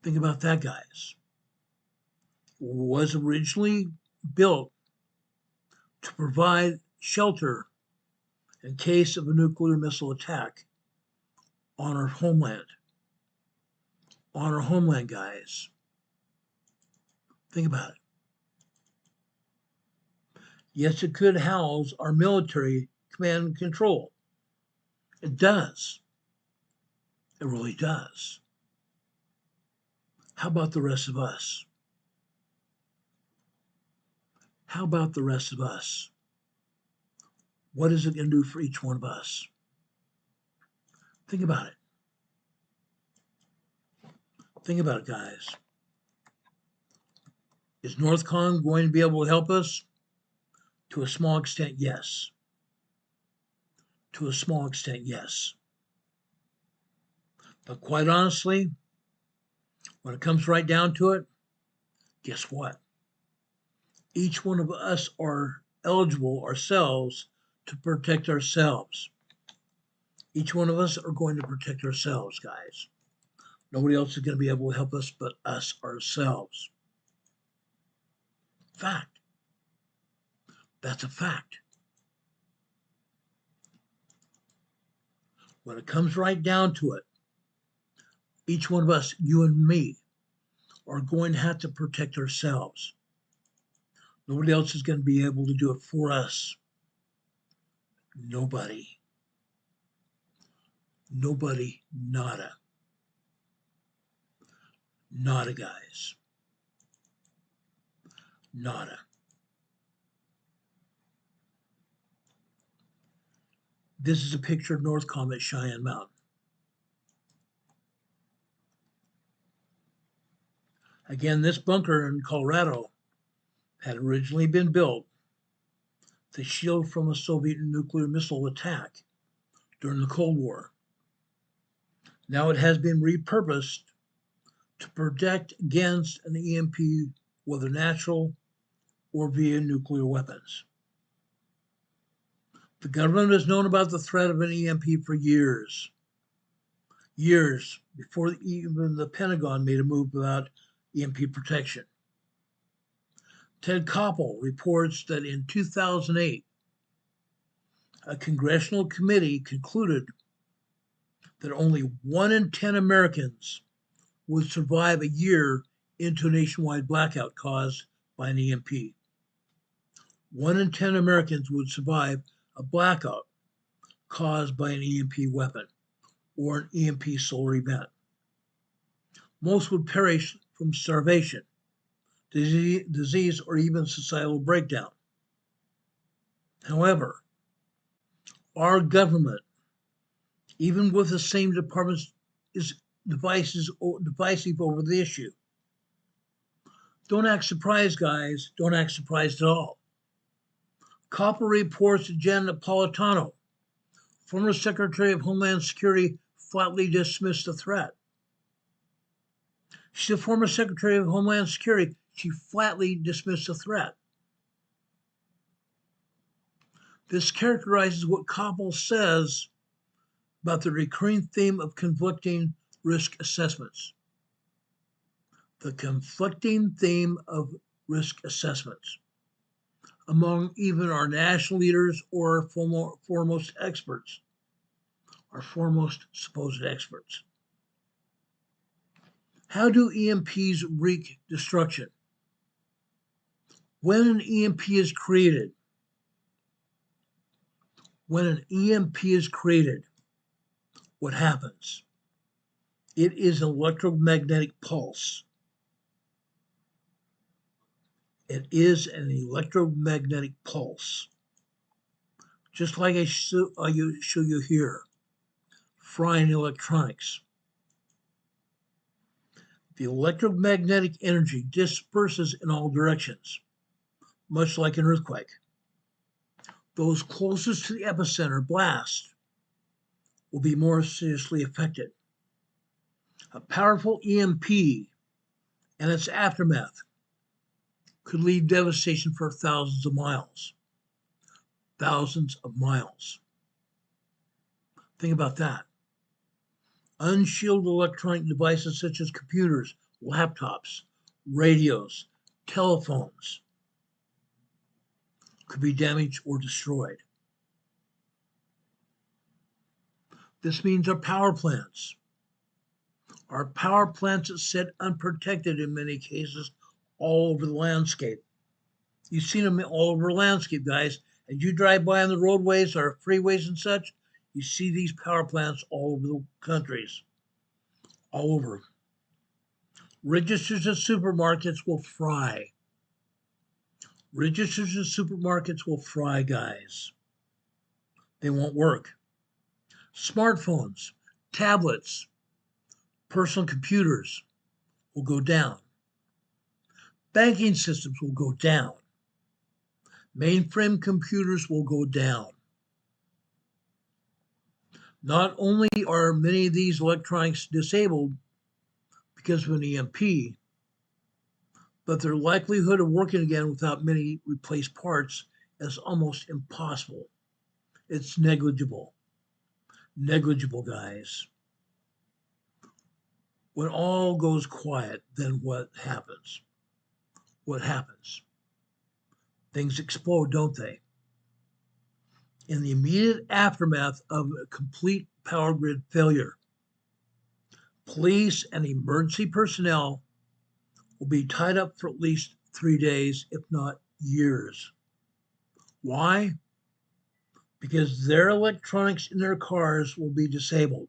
Think about that, guys. It was originally built to provide shelter in case of a nuclear missile attack on our homeland. On our homeland, guys. Think about it. Yes, it could house our military command and control. It does. It really does. How about the rest of us? How about the rest of us? What is it going to do for each one of us? Think about it. Think about it, guys. Is NORTHCOM going to be able to help us? To a small extent, yes. To a small extent, yes. But quite honestly, when it comes right down to it, guess what? Each one of us are eligible ourselves to protect ourselves. Each one of us are going to protect ourselves, guys. Nobody else is going to be able to help us but us ourselves. Fact. That's a fact. When it comes right down to it, each one of us, you and me, are going to have to protect ourselves. Nobody else is going to be able to do it for us. Nobody. Nobody, nada. Nada, guys. Nada. This is a picture of North Comet Cheyenne Mountain. Again, this bunker in Colorado had originally been built to shield from a Soviet nuclear missile attack during the Cold War. Now it has been repurposed to protect against an EMP, whether natural or via nuclear weapons. The government has known about the threat of an EMP for years. Years before even the Pentagon made a move about EMP protection. Ted Koppel reports that in 2008, a congressional committee concluded that only 1 in 10 Americans would survive a year into a nationwide blackout caused by an EMP. 1 in 10 Americans would survive a blackout caused by an EMP weapon or an EMP solar event. Most would perish from starvation, disease, or even societal breakdown. However, our government, even with the same departments, is divisive over the issue. Don't act surprised, guys. Don't act surprised at all. Koppel reports that Janet Napolitano, former Secretary of Homeland Security, flatly dismissed the threat. She's a former Secretary of Homeland Security. She flatly dismissed the threat. This characterizes what Koppel says about the recurring theme of conflicting risk assessments. The conflicting theme of risk assessments among even our national leaders or foremost experts, our foremost supposed experts. How do EMPs wreak destruction? When an EMP is created, what happens? It is an electromagnetic pulse. It is an electromagnetic pulse. Just like I show you here, frying electronics. The electromagnetic energy disperses in all directions, much like an earthquake. Those closest to the epicenter blast will be more seriously affected. A powerful EMP and its aftermath could leave devastation for thousands of miles. Thousands of miles. Think about that. Unshielded electronic devices such as computers, laptops, radios, telephones could be damaged or destroyed. This means our power plants that sit unprotected in many cases all over the landscape. You've seen them all over the landscape, guys. As you drive by on the roadways or freeways and such, you see these power plants all over the countries. All over. Registers at supermarkets will fry. Registers at supermarkets will fry, guys. They won't work. Smartphones, tablets, personal computers will go down. Banking systems will go down. Mainframe computers will go down. Not only are many of these electronics disabled because of an EMP, but their likelihood of working again without many replaced parts is almost impossible. It's negligible. Negligible, guys. When all goes quiet, then what happens? What happens? Things explode, don't they? In the immediate aftermath of a complete power grid failure, police and emergency personnel will be tied up for at least 3 days, if not years. Why? Because their electronics in their cars will be disabled.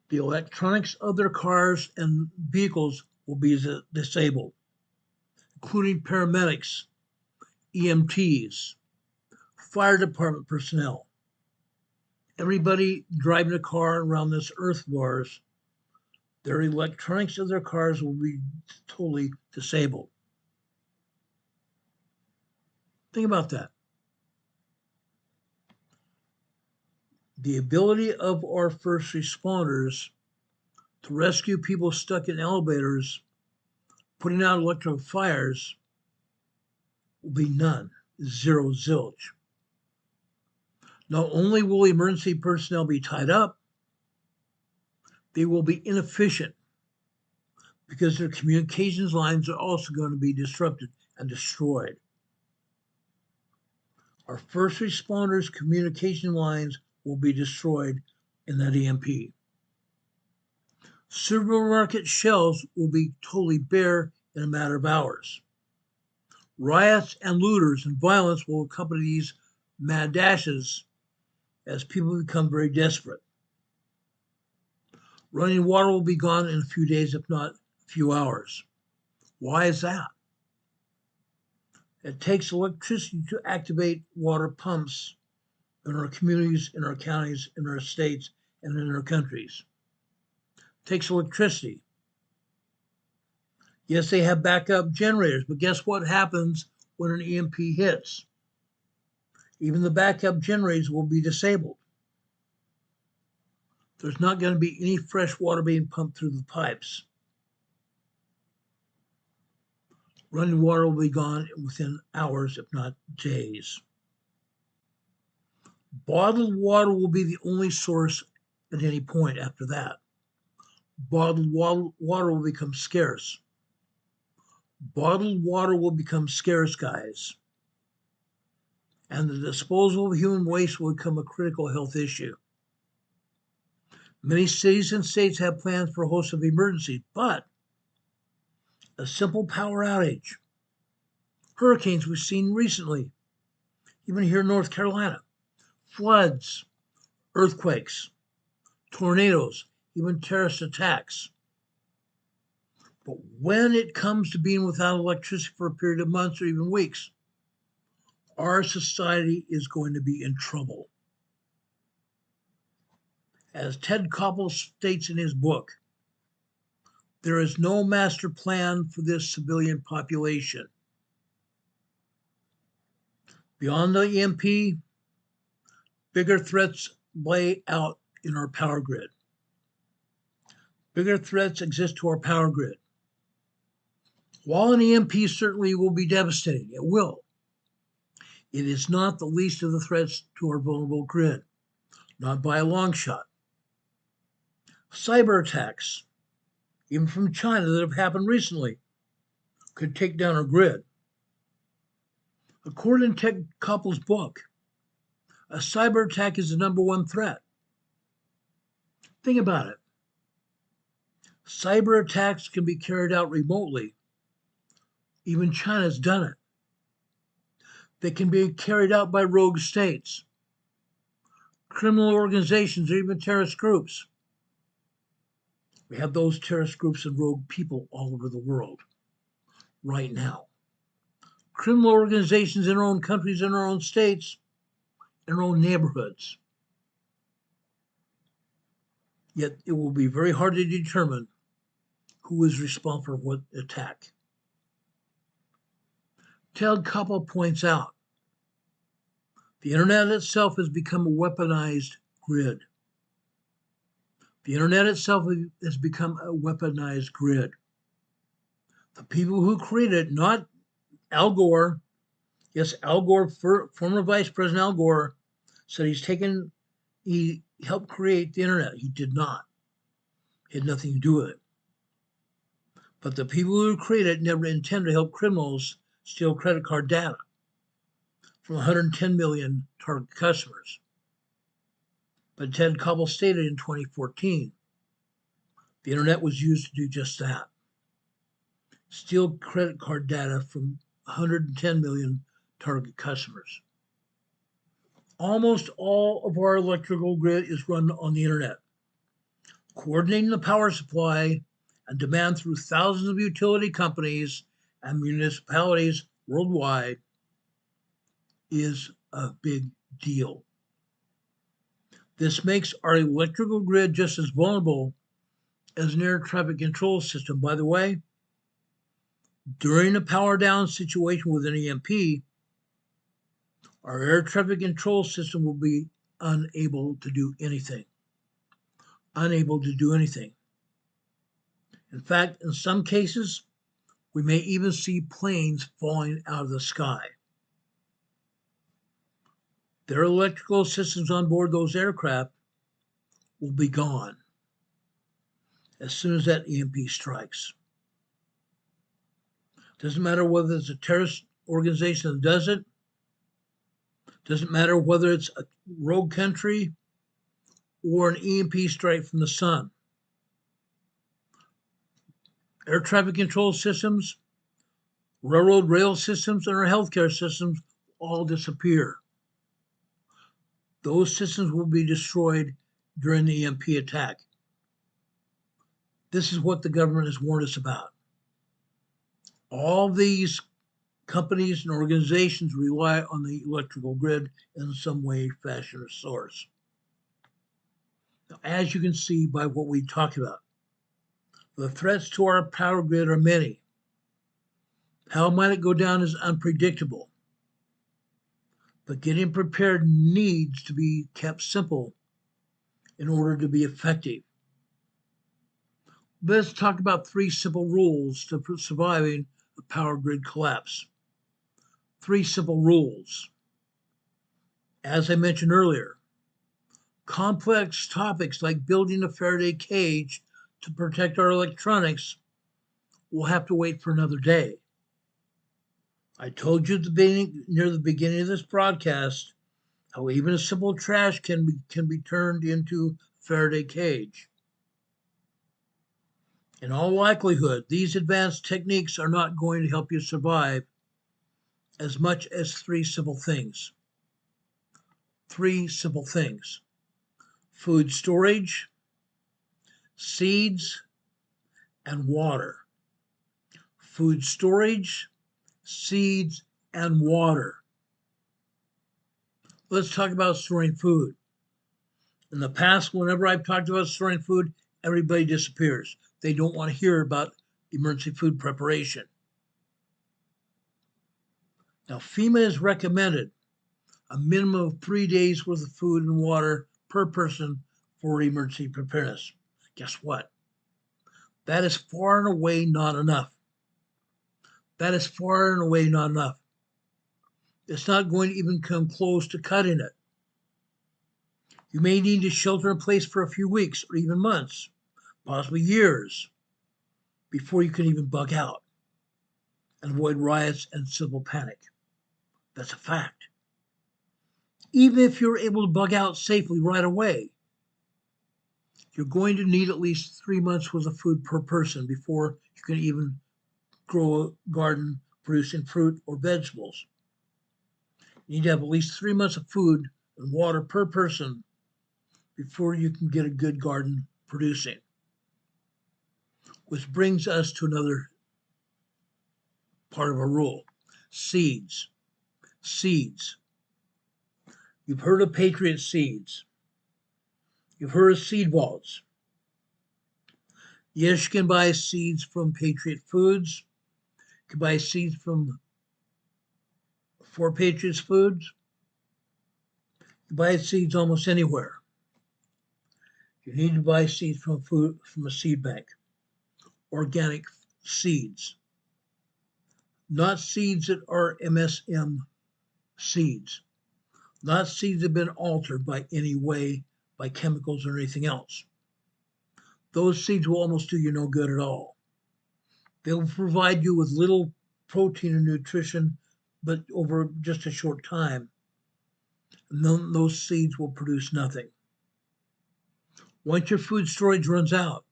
The electronics of their cars and vehicles will be disabled, including paramedics, EMTs, fire department personnel. Everybody driving a car around this earth of ours, their electronics of their cars will be totally disabled. Think about that. The ability of our first responders to rescue people stuck in elevators, putting out electrical fires, will be none, zero, zilch. Not only will emergency personnel be tied up, they will be inefficient because their communications lines are also going to be disrupted and destroyed. Our first responders' communication lines will be destroyed in that EMP. Supermarket shelves will be totally bare in a matter of hours. Riots and looters and violence will accompany these mad dashes as people become very desperate. Running water will be gone in a few days, if not a few hours. Why is that? It takes electricity to activate water pumps in our communities, in our counties, in our states, and in our countries. It takes electricity. Yes, they have backup generators, but guess what happens when an EMP hits? Even the backup generators will be disabled. There's not going to be any fresh water being pumped through the pipes. Running water will be gone within hours, if not days. Bottled water will be the only source at any point after that. Bottled water will become scarce. Bottled water will become scarce, guys. And the disposal of human waste will become a critical health issue. Many cities and states have plans for a host of emergencies, but a simple power outage, hurricanes we've seen recently, even here in North Carolina, floods, earthquakes, tornadoes, even terrorist attacks. But when it comes to being without electricity for a period of months or even weeks, our society is going to be in trouble. As Ted Koppel states in his book, there is no master plan for this civilian population. Beyond the EMP, bigger threats lay out in our power grid. Bigger threats exist to our power grid. While an EMP certainly will be devastating, it will. It is not the least of the threats to our vulnerable grid, not by a long shot. Cyber attacks, even from China that have happened recently, could take down our grid. According to Ted Koppel's book, a cyber attack is the number one threat. Think about it. Cyber attacks can be carried out remotely. Even China's done it. They can be carried out by rogue states, criminal organizations, or even terrorist groups. We have those terrorist groups and rogue people all over the world right now. Criminal organizations in our own countries, in our own states, in our own neighborhoods. Yet it will be very hard to determine who is responsible for what attack. Ted Koppel points out the internet itself has become a weaponized grid. The internet itself has become a weaponized grid. The people who created it, not Al Gore. Yes, Al Gore, former Vice President Al Gore, said he helped create the internet. He did not. He had nothing to do with it. But the people who created it never intended to help criminals steal credit card data from 110 million target customers. But Ted Koppel stated in 2014, the internet was used to do just that. Steal credit card data from 110 million target customers. Almost all of our electrical grid is run on the internet. Coordinating the power supply and demand through thousands of utility companies and municipalities worldwide is a big deal. This makes our electrical grid just as vulnerable as an air traffic control system. By the way, during a power down situation with an EMP, our air traffic control system will be unable to do anything. Unable to do anything. In fact, in some cases, we may even see planes falling out of the sky. Their electrical systems on board those aircraft will be gone as soon as that EMP strikes. Doesn't matter whether it's a terrorist organization that does it. Doesn't matter whether it's a rogue country or an EMP strike from the sun. Air traffic control systems, railroad rail systems, and our healthcare systems all disappear. Those systems will be destroyed during the EMP attack. This is what the government has warned us about. All these companies and organizations rely on the electrical grid in some way, fashion, or source. Now, as you can see by what we talked about, the threats to our power grid are many. How might it go down is unpredictable. But getting prepared needs to be kept simple in order to be effective. Let's talk about 3 simple rules to surviving a power grid collapse. 3 simple rules. As I mentioned earlier, complex topics like building a Faraday cage to protect our electronics will have to wait for another day. I told you near the beginning of this broadcast how even a simple trash can be turned into a Faraday cage. In all likelihood, these advanced techniques are not going to help you survive as much as 3 simple things. 3 simple things. Food storage, seeds, and water. Food storage, seeds, and water. Let's talk about storing food. In the past, whenever I've talked about storing food, everybody disappears. They don't want to hear about emergency food preparation. Now, FEMA has recommended a minimum of 3 days worth of food and water per person for emergency preparedness. Guess what? That is far and away not enough. That is far and away not enough. It's not going to even come close to cutting it. You may need to shelter in place for a few weeks or even months, possibly years, before you can even bug out and avoid riots and civil panic. That's a fact. Even if you're able to bug out safely right away, you're going to need at least 3 months worth of food per person before you can even grow a garden producing fruit or vegetables. You need to have at least 3 months of food and water per person before you can get a good garden producing. Which brings us to another part of a rule. Seeds. Seeds. You've heard of Patriot seeds. You've heard of seed vaults. Yes, you can buy seeds from Patriot Foods. You can buy seeds from For Patriots Foods. You buy seeds almost anywhere. You need to buy seeds from a seed bank, organic seeds, not seeds that are MSM seeds, not seeds that have been altered by any way by chemicals or anything else. Those seeds will almost do you no good at all. They'll provide you with little protein and nutrition, but over just a short time. And then those seeds will produce nothing. Once your food storage runs out,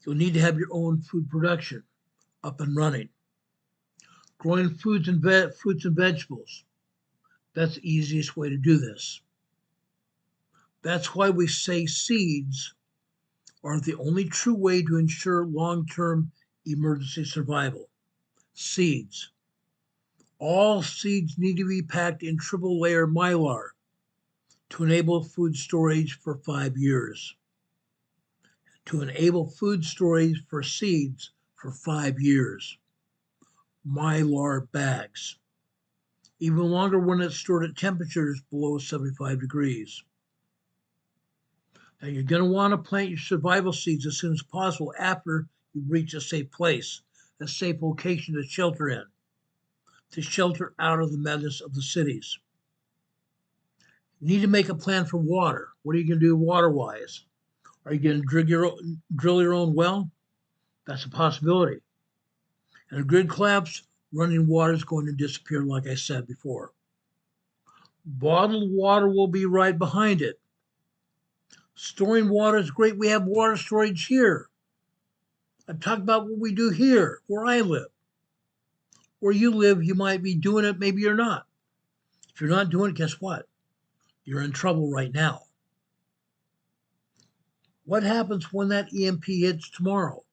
you'll need to have your own food production up and running. Growing fruits and vegetables, that's the easiest way to do this. That's why we say seeds are the only true way to ensure long-term emergency survival. Seeds. All seeds need to be packed in triple layer mylar to enable food storage for 5 years. To enable food storage for seeds for 5 years. Mylar bags. Even longer when it's stored at temperatures below 75 degrees. Now you're going to want to plant your survival seeds as soon as possible after you reach a safe place, a safe location to shelter in, to shelter out of the madness of the cities. You need to make a plan for water. What are you going to do water-wise? Are you going to drill your own well? That's a possibility. And a grid collapse, running water is going to disappear, like I said before. Bottled water will be right behind it. Storing water is great. We have water storage here. I'm talking about what we do here, where I live. Where you live, you might be doing it, maybe you're not. If you're not doing it, guess what? You're in trouble right now. What happens when that EMP hits tomorrow,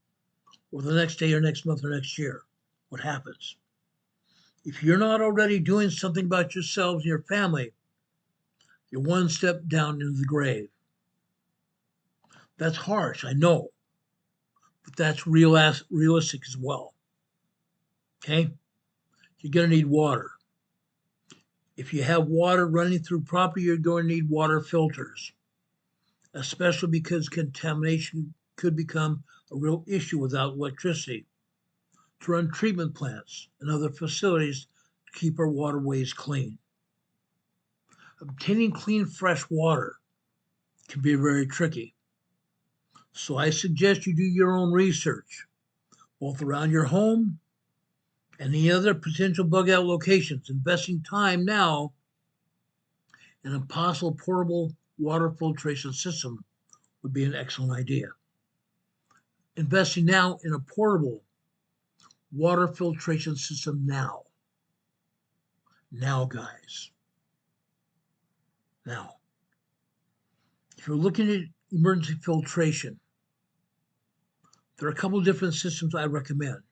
or the next day, or next month, or next year? What happens? If you're not already doing something about yourselves and your family, you're one step down into the grave. That's harsh, I know, but that's realistic as well. Okay? You're going to need water. If you have water running through property, you're going to need water filters, especially because contamination could become a real issue without electricity, to run treatment plants and other facilities to keep our waterways clean. Obtaining clean, fresh water can be very tricky. So I suggest you do your own research, both around your home and the other potential bug out locations. Investing time now in a possible portable water filtration system would be an excellent idea. Investing now in a portable water filtration system now. Now, guys. Now. If you're looking at emergency filtration, there are a couple of different systems I recommend.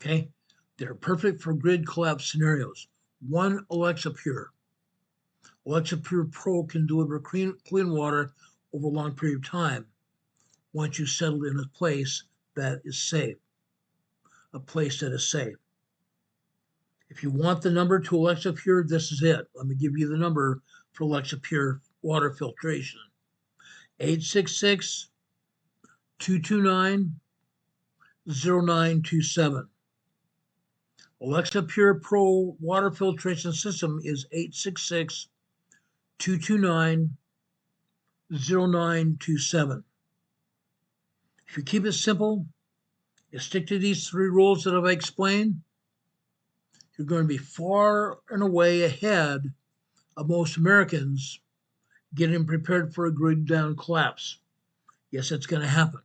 Okay? They're perfect for grid collapse scenarios. One, Alexa Pure. Alexa Pure Pro can deliver clean water over a long period of time once you settle in a place that is safe. A place that is safe. If you want the number to Alexa Pure, this is it. Let me give you the number for Alexa Pure water filtration. 866-229-0927. Alexa Pure Pro water filtration system is 866-229-0927. If you keep it simple, you stick to these 3 rules that I've explained, you're going to be far and away ahead of most Americans getting prepared for a grid down collapse. Yes, it's going to happen.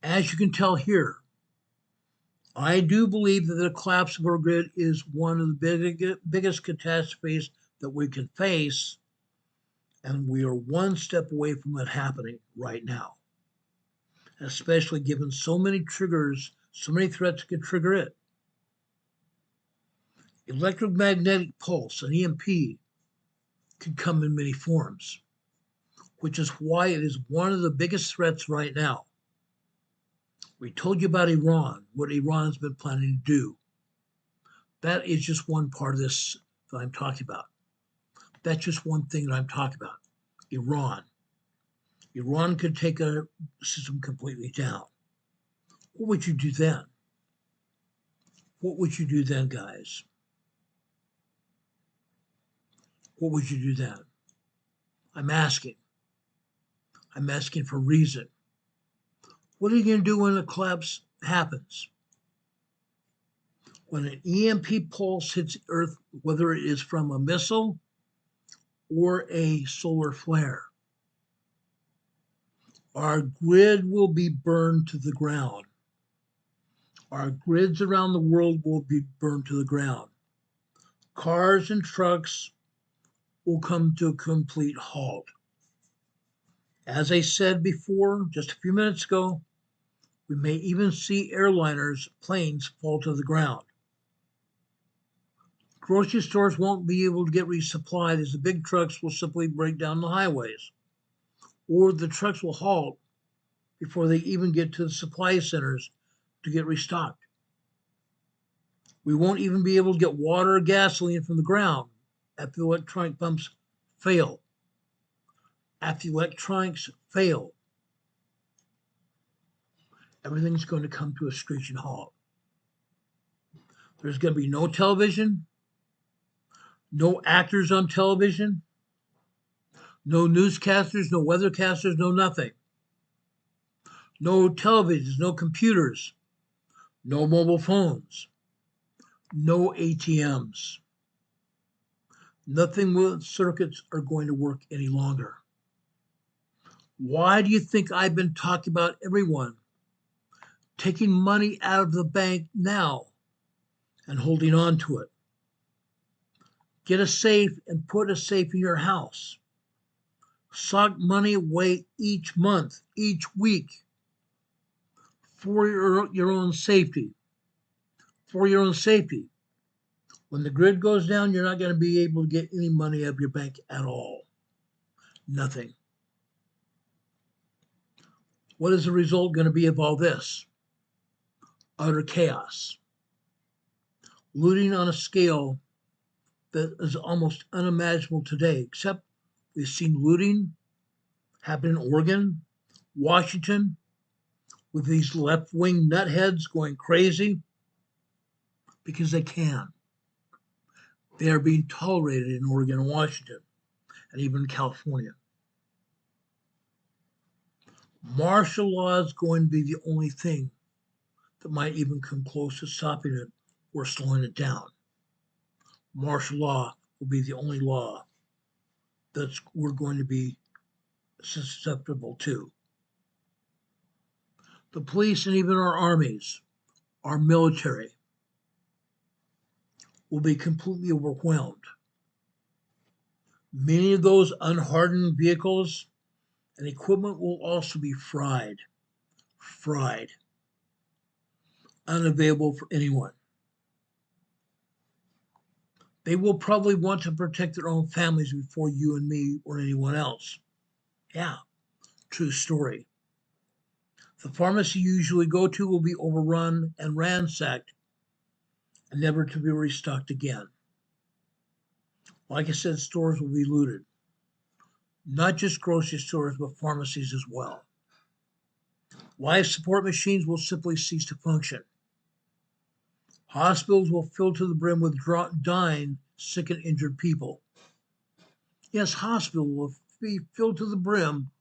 As you can tell here, I do believe that the collapse of our grid is one of the biggest catastrophes that we can face, and we are one step away from it happening right now, especially given so many triggers, so many threats can trigger it. Electromagnetic pulse, an EMP, can come in many forms, which is why it is one of the biggest threats right now. We told you about Iran, what Iran has been planning to do. That is just one part of this that I'm talking about. That's just one thing that I'm talking about. Iran. Iran could take a system completely down. What would you do then? What would you do then, guys? What would you do then? I'm asking. I'm asking for reason. What are you going to do when a collapse happens? When an EMP pulse hits Earth, whether it is from a missile or a solar flare, our grid will be burned to the ground. Our grids around the world will be burned to the ground. Cars and trucks will come to a complete halt. As I said before, just a few minutes ago, we may even see airliners, planes fall to the ground. Grocery stores won't be able to get resupplied as the big trucks will simply break down the highways, or the trucks will halt before they even get to the supply centers to get restocked. We won't even be able to get water or gasoline from the ground if the electronic pumps fail. If the electronics fail, everything's going to come to a screeching halt. There's going to be no television, no actors on television, no newscasters, no weathercasters, no nothing. No televisions, no computers, no mobile phones, no ATMs. Nothing with circuits are going to work any longer. Why do you think I've been talking about everyone taking money out of the bank now and holding on to it? Get a safe and put a safe in your house. Sock money away each month, each week for your own safety. For your own safety. When the grid goes down, you're not going to be able to get any money out of your bank at all. Nothing. What is the result going to be of all this? Utter chaos. Looting on a scale that is almost unimaginable today, except we've seen looting happen in Oregon, Washington, with these left-wing nutheads going crazy because they can. They are being tolerated in Oregon and Washington, and even California. Martial law is going to be the only thing that might even come close to stopping it or slowing it down. Martial law will be the only law that we're going to be susceptible to. The police and even our armies, our military, will be completely overwhelmed. Many of those unhardened vehicles and equipment will also be fried, unavailable for anyone. They will probably want to protect their own families before you and me or anyone else. Yeah, true story. The pharmacy you usually go to will be overrun and ransacked and never to be restocked again. Like I said, stores will be looted. Not just grocery stores, but pharmacies as well. Life support machines will simply cease to function. Hospitals will fill to the brim with dying, sick, and injured people. Yes, hospitals will be filled to the brim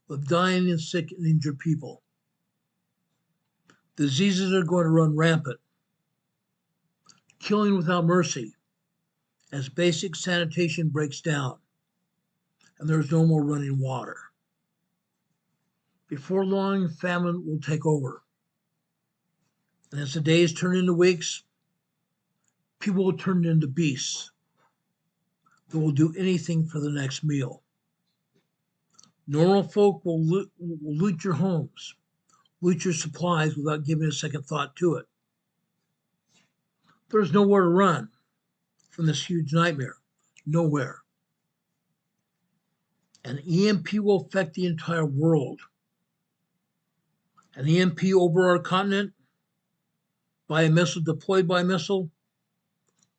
with dying and sick and injured people. Diseases are going to run rampant, killing without mercy as basic sanitation breaks down and there's no more running water. Before long, famine will take over. And as the days turn into weeks, people will turn into beasts that will do anything for the next meal. Normal folk will loot your homes, loot your supplies without giving a second thought to it. There's nowhere to run from this huge nightmare. Nowhere. An EMP will affect the entire world. An EMP over our continent by a missile, deployed by a missile,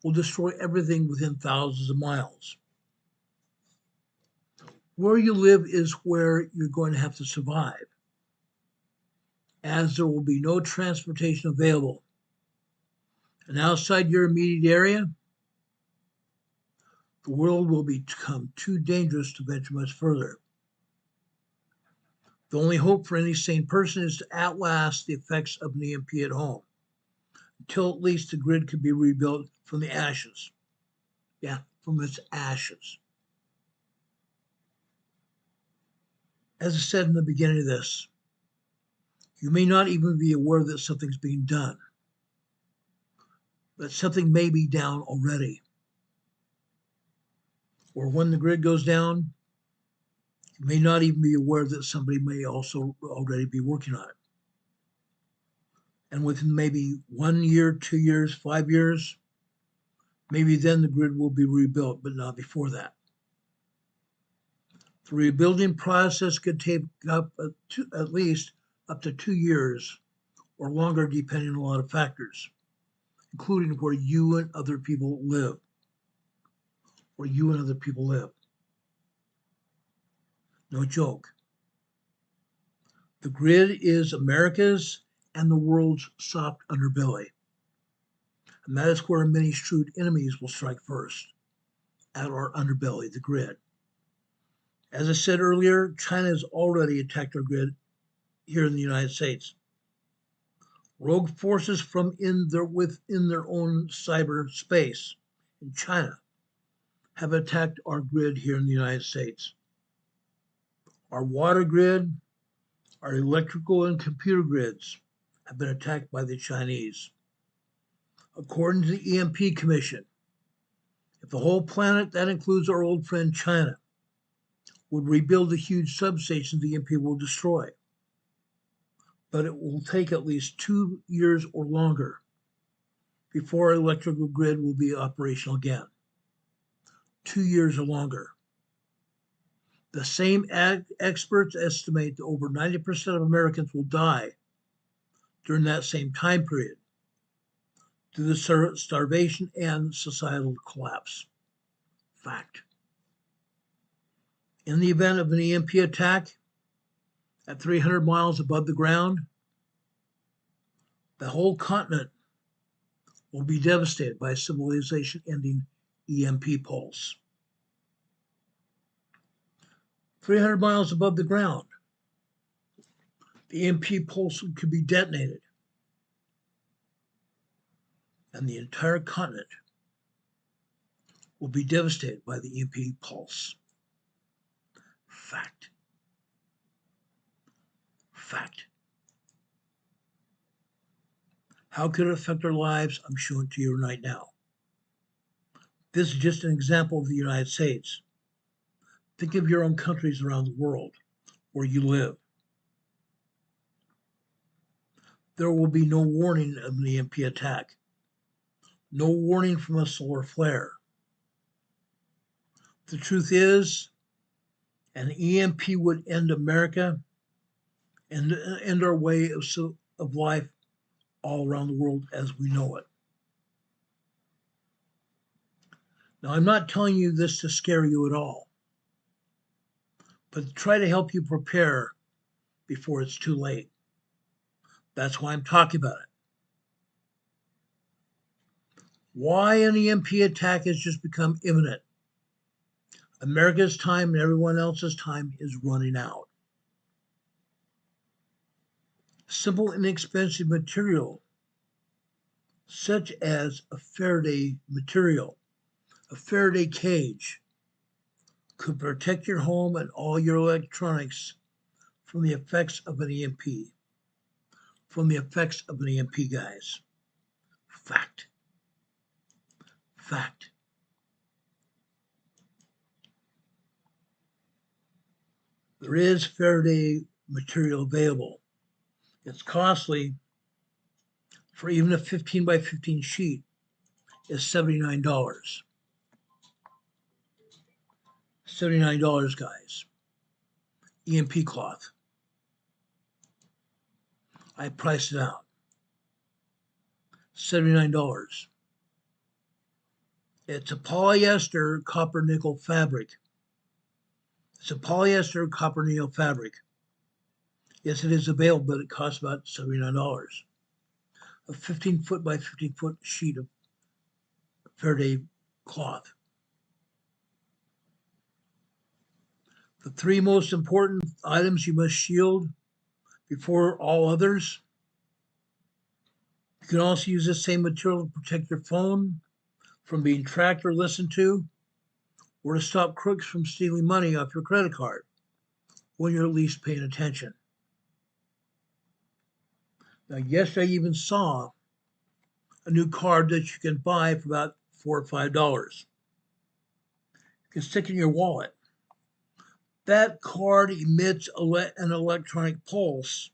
will destroy everything within thousands of miles. Where you live is where you're going to have to survive, as there will be no transportation available. And outside your immediate area, the world will become too dangerous to venture much further. The only hope for any sane person is to outlast the effects of an EMP at home, until at least the grid can be rebuilt from the ashes. Yeah, from its ashes. As I said in the beginning of this, you may not even be aware that something's being done, that something may be down already. Or when the grid goes down, you may not even be aware that somebody may also already be working on it. And within maybe 1 year, 2 years, 5 years, maybe then the grid will be rebuilt, but not before that. The rebuilding process could take up at least up to 2 years or longer, depending on a lot of factors, including where you and other people live. Where you and other people live. No joke. The grid is America's and the world's soft underbelly. And that is where many shrewd enemies will strike first, at our underbelly, the grid. As I said earlier, China has already attacked our grid here in the United States. Rogue forces from within their own cyberspace in China have attacked our grid here in the United States. Our water grid, our electrical and computer grids have been attacked by the Chinese. According to the EMP Commission, if the whole planet, that includes our old friend China, would rebuild the huge substations the EMP will destroy, but it will take at least 2 years or longer before our electrical grid will be operational again. 2 years or longer. The same experts estimate that over 90% of Americans will die during that same time period due to starvation and societal collapse. Fact. In the event of an EMP attack at 300 miles above the ground, the whole continent will be devastated by a civilization-ending EMP pulse. 300 miles above the ground, the EMP pulse could be detonated, and the entire continent will be devastated by the EMP pulse. Fact. Fact. How could it affect our lives? I'm showing it to you right now. This is just an example of the United States. Think of your own countries around the world where you live. There will be no warning of an EMP attack. No warning from a solar flare. The truth is, an EMP would end America and end our way of life all around the world as we know it. Now, I'm not telling you this to scare you at all, but to try to help you prepare before it's too late. That's why I'm talking about it. Why an EMP attack has just become imminent. America's time and everyone else's time is running out. Simple, inexpensive material, such as a Faraday material, a Faraday cage, could protect your home and all your electronics from the effects of an EMP. From the effects of an EMP, guys. Fact. Fact. There is Faraday material available. It's costly. For even a 15 by 15 sheet is $79. $79, guys. EMP cloth. I priced it out. $79. It's a polyester copper nickel fabric. It's a polyester copper neil fabric. Yes, it is available, but it costs about $79. A 15-foot by 15-foot sheet of Faraday cloth. The three most important items you must shield before all others. You can also use this same material to protect your phone from being tracked or listened to, or to stop crooks from stealing money off your credit card when you're at least paying attention. Now, yesterday I even saw a new card that you can buy for about $4 or $5. You can stick in your wallet. That card emits an electronic pulse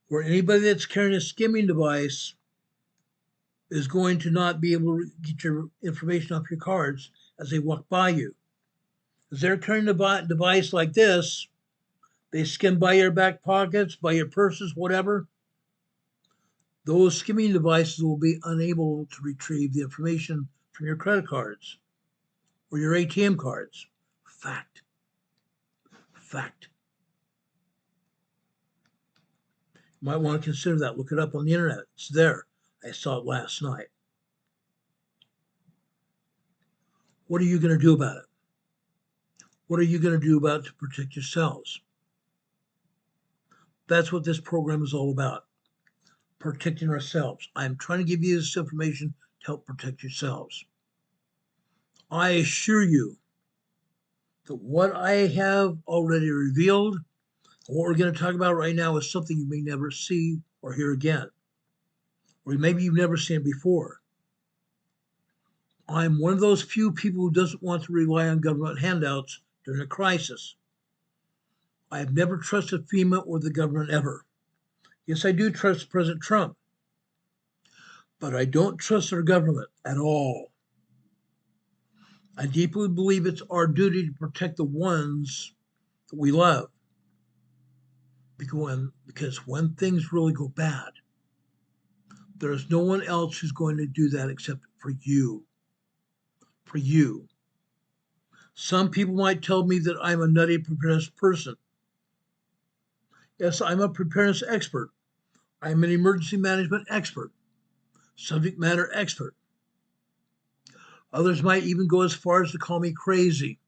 where anybody that's carrying a skimming device is going to not be able to get your information off your cards as they walk by you. As they're carrying a device like this, they skim by your back pockets, by your purses, whatever. Those skimming devices will be unable to retrieve the information from your credit cards or your ATM cards. Fact. You might want to consider that. Look it up on the internet. It's there. I saw it last night. What are you going to do about it? What are you going to do about it to protect yourselves? That's what this program is all about. Protecting ourselves. I'm trying to give you this information to help protect yourselves. I assure you that what I have already revealed, what we're going to talk about right now, is something you may never see or hear again, or maybe you've never seen it before. I'm one of those few people who doesn't want to rely on government handouts during a crisis. I have never trusted FEMA or the government ever. Yes, I do trust President Trump, but I don't trust our government at all. I deeply believe it's our duty to protect the ones that we love. Because when things really go bad, there's no one else who's going to do that except for you. For you. Some people might tell me that I'm a nutty preparedness person. Yes, I'm a preparedness expert. I'm an emergency management expert, subject matter expert. Others might even go as far as to call me crazy.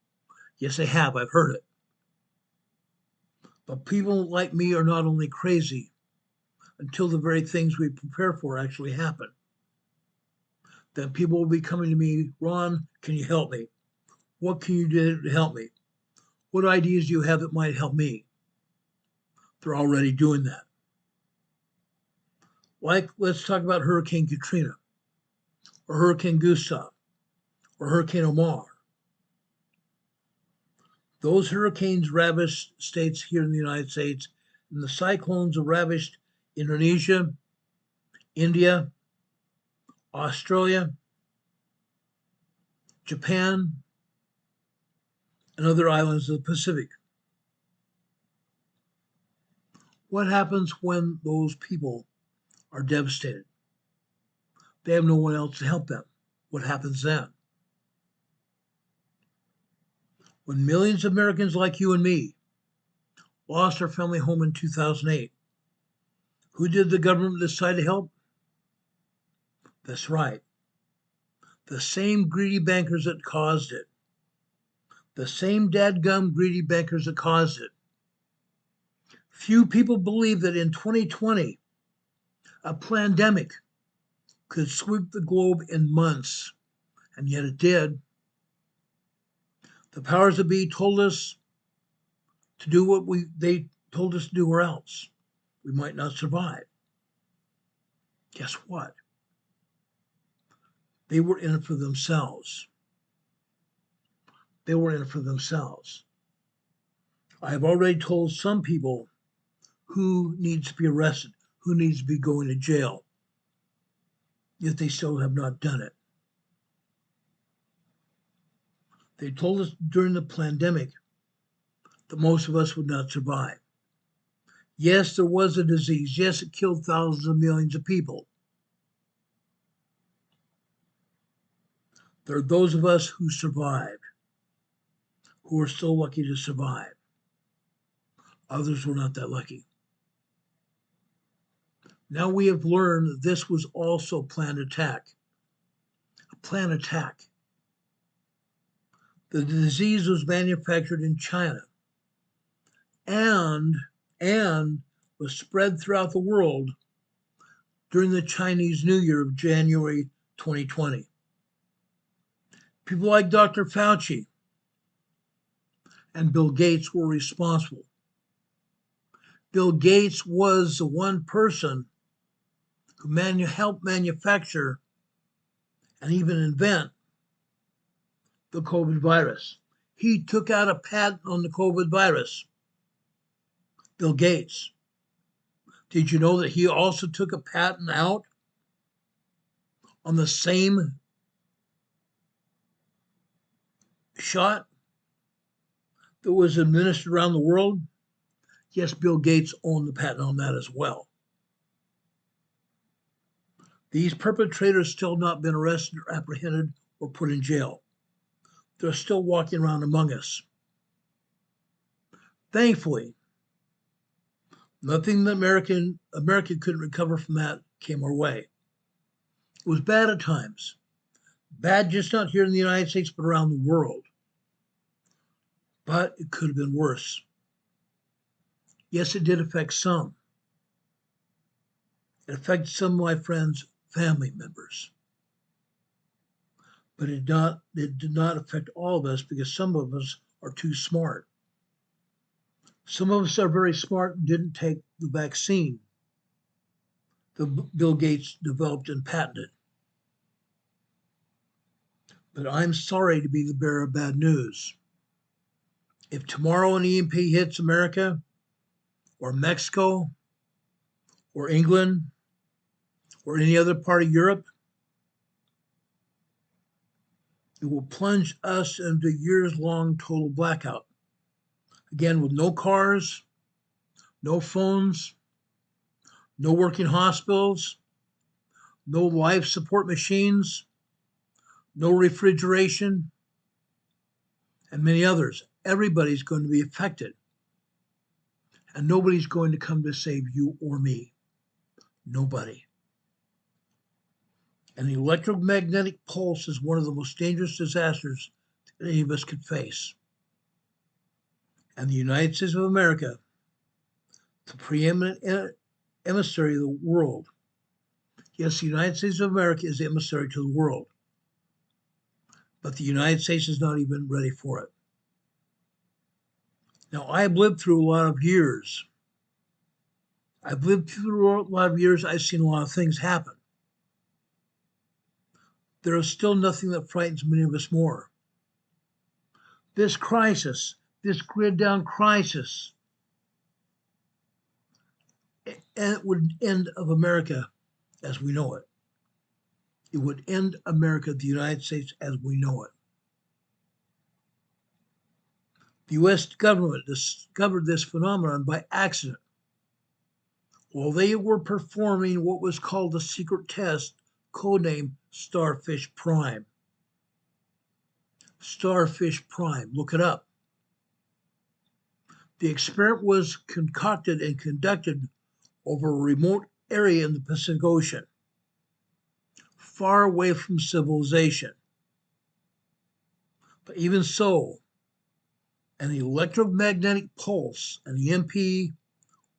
Yes, they have. I've heard it. But people like me are not only crazy until the very things we prepare for actually happen. Then people will be coming to me, Ron, can you help me? What can you do to help me? What ideas do you have that might help me? They're already doing that. Like, let's talk about Hurricane Katrina, or Hurricane Gustav, or Hurricane Omar. Those hurricanes ravaged states here in the United States, and the cyclones have ravaged Indonesia, India, Australia, Japan, and other islands of the Pacific. What happens when those people are devastated? They have no one else to help them. What happens then? When millions of Americans like you and me lost our family home in 2008, who did the government decide to help? That's right. The same greedy bankers that caused it. The same dadgum greedy bankers that caused it. Few people believe that in 2020, a pandemic could sweep the globe in months, and yet it did. The powers that be told us to do what they told us to do, or else we might not survive. Guess what? They were in it for themselves. They were in it for themselves. I have already told some people who needs to be arrested, who needs to be going to jail, yet they still have not done it. They told us during the pandemic that most of us would not survive. Yes, there was a disease. Yes, it killed thousands of millions of people. There are those of us who survived, who were still lucky to survive. Others were not that lucky. Now we have learned that this was also a planned attack. A planned attack. The disease was manufactured in China and was spread throughout the world during the Chinese New Year of January 2020. People like Dr. Fauci and Bill Gates were responsible. Bill Gates was the one person who helped manufacture and even invent the COVID virus. He took out a patent on the COVID virus. Bill Gates. Did you know that he also took a patent out on the same shot that was administered around the world? Yes, Bill Gates owned the patent on that as well. These perpetrators still not been arrested or apprehended or put in jail. They're still walking around among us. Thankfully, nothing that America couldn't recover from that came our way. It was bad at times. Bad just not here in the United States, but around the world. But it could have been worse. Yes, it did affect some. It affected some of my friends' family members. But it did not affect all of us because some of us are too smart. Some of us are very smart and didn't take the vaccine that Bill Gates developed and patented. But I'm sorry to be the bearer of bad news. If tomorrow an EMP hits America, or Mexico, or England, or any other part of Europe, it will plunge us into years-long total blackout. Again, with no cars, no phones, no working hospitals, no life support machines, no refrigeration, and many others. Everybody's going to be affected. And nobody's going to come to save you or me. Nobody. An electromagnetic pulse is one of the most dangerous disasters that any of us could face. And the United States of America, the preeminent emissary of the world. Yes, the United States of America is the emissary to the world. But the United States is not even ready for it. Now, I've lived through a lot of years. I've seen a lot of things happen. There is still nothing that frightens many of us more. This crisis, this grid-down crisis, it would end of America as we know it. It would end America, the United States, as we know it. The U.S. government discovered this phenomenon by accident. While they were performing what was called a secret test, codenamed Starfish Prime. Starfish Prime, look it up. The experiment was concocted and conducted over a remote area in the Pacific Ocean, far away from civilization. But even so, an electromagnetic pulse, an EMP,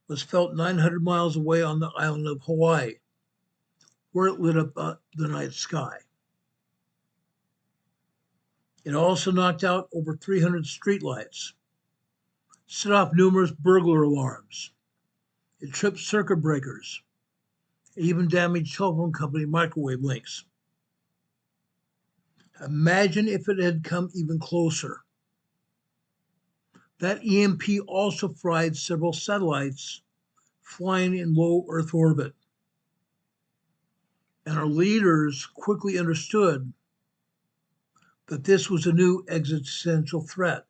was felt 900 miles away on the island of Hawaii, where it lit up the night sky. It also knocked out over 300 streetlights, set off numerous burglar alarms. It tripped circuit breakers. It even damaged telephone company microwave links. Imagine if it had come even closer. That EMP also fried several satellites flying in low Earth orbit. And our leaders quickly understood that this was a new existential threat.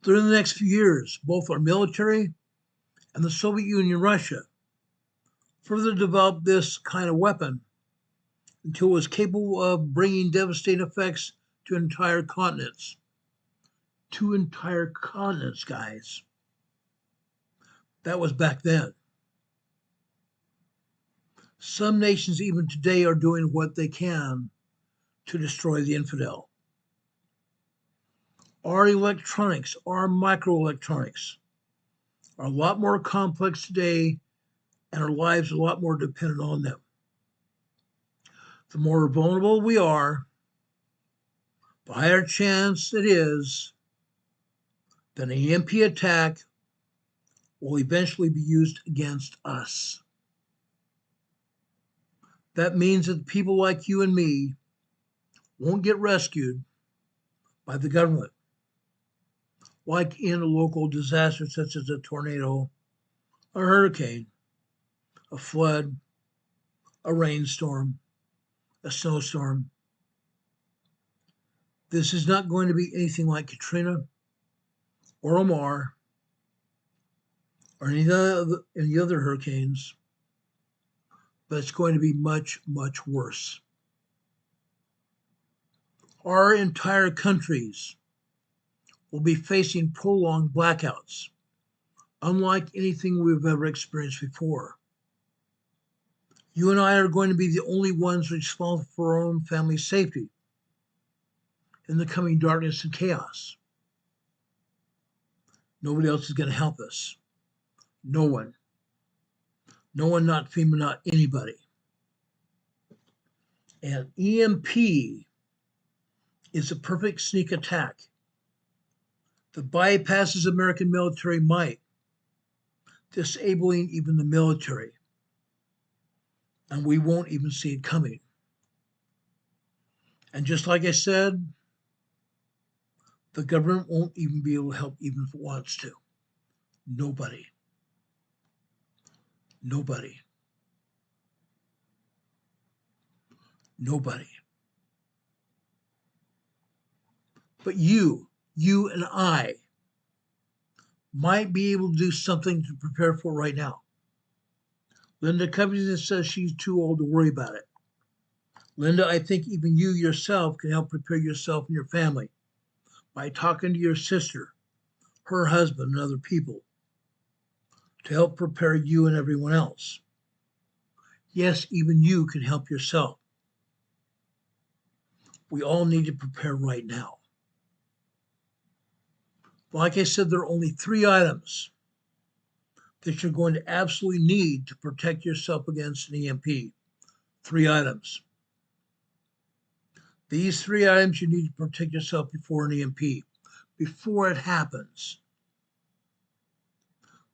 During the next few years, both our military and the Soviet Union, Russia, further developed this kind of weapon until it was capable of bringing devastating effects to entire continents. 2 entire continents, guys. That was back then. Some nations even today are doing what they can to destroy the infidel. Our electronics, our microelectronics, are a lot more complex today, and our lives are a lot more dependent on them. The more vulnerable we are, the higher chance it is that an EMP attack will eventually be used against us. That means that people like you and me won't get rescued by the government, like in a local disaster such as a tornado, a hurricane, a flood, a rainstorm, a snowstorm. This is not going to be anything like Katrina or Omar or any other hurricanes, but it's going to be much, much worse. Our entire countries will be facing prolonged blackouts, unlike anything we've ever experienced before. You and I are going to be the only ones responsible for our own family's safety in the coming darkness and chaos. Nobody else is going to help us. No one. No one, not FEMA, not anybody. And EMP is a perfect sneak attack that bypasses American military might, disabling even the military. And we won't even see it coming. And just like I said, the government won't even be able to help even if it wants to. Nobody. Nobody. Nobody. But you and I might be able to do something to prepare for right now. Linda Covington says she's too old to worry about it. Linda, I think even you yourself can help prepare yourself and your family by talking to your sister, her husband, and other people to help prepare you and everyone else. Yes, even you can help yourself. We all need to prepare right now. Like I said, there are only 3 items that you're going to absolutely need to protect yourself against an EMP. 3 items. These 3 items you need to protect yourself before an EMP, before it happens.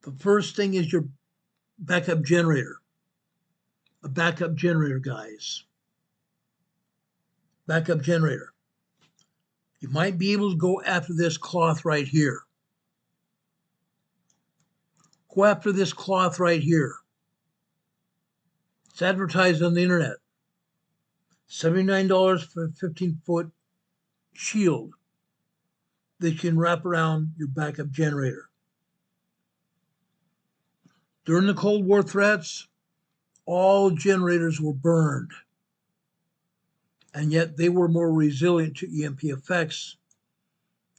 The first thing is your backup generator. A backup generator, guys. Backup generator. You might be able to go after this cloth right here. Go after this cloth right here. It's advertised on the internet. $79 for a 15-foot shield that you can wrap around your backup generator. During the Cold War threats, all generators were burned, and yet they were more resilient to EMP effects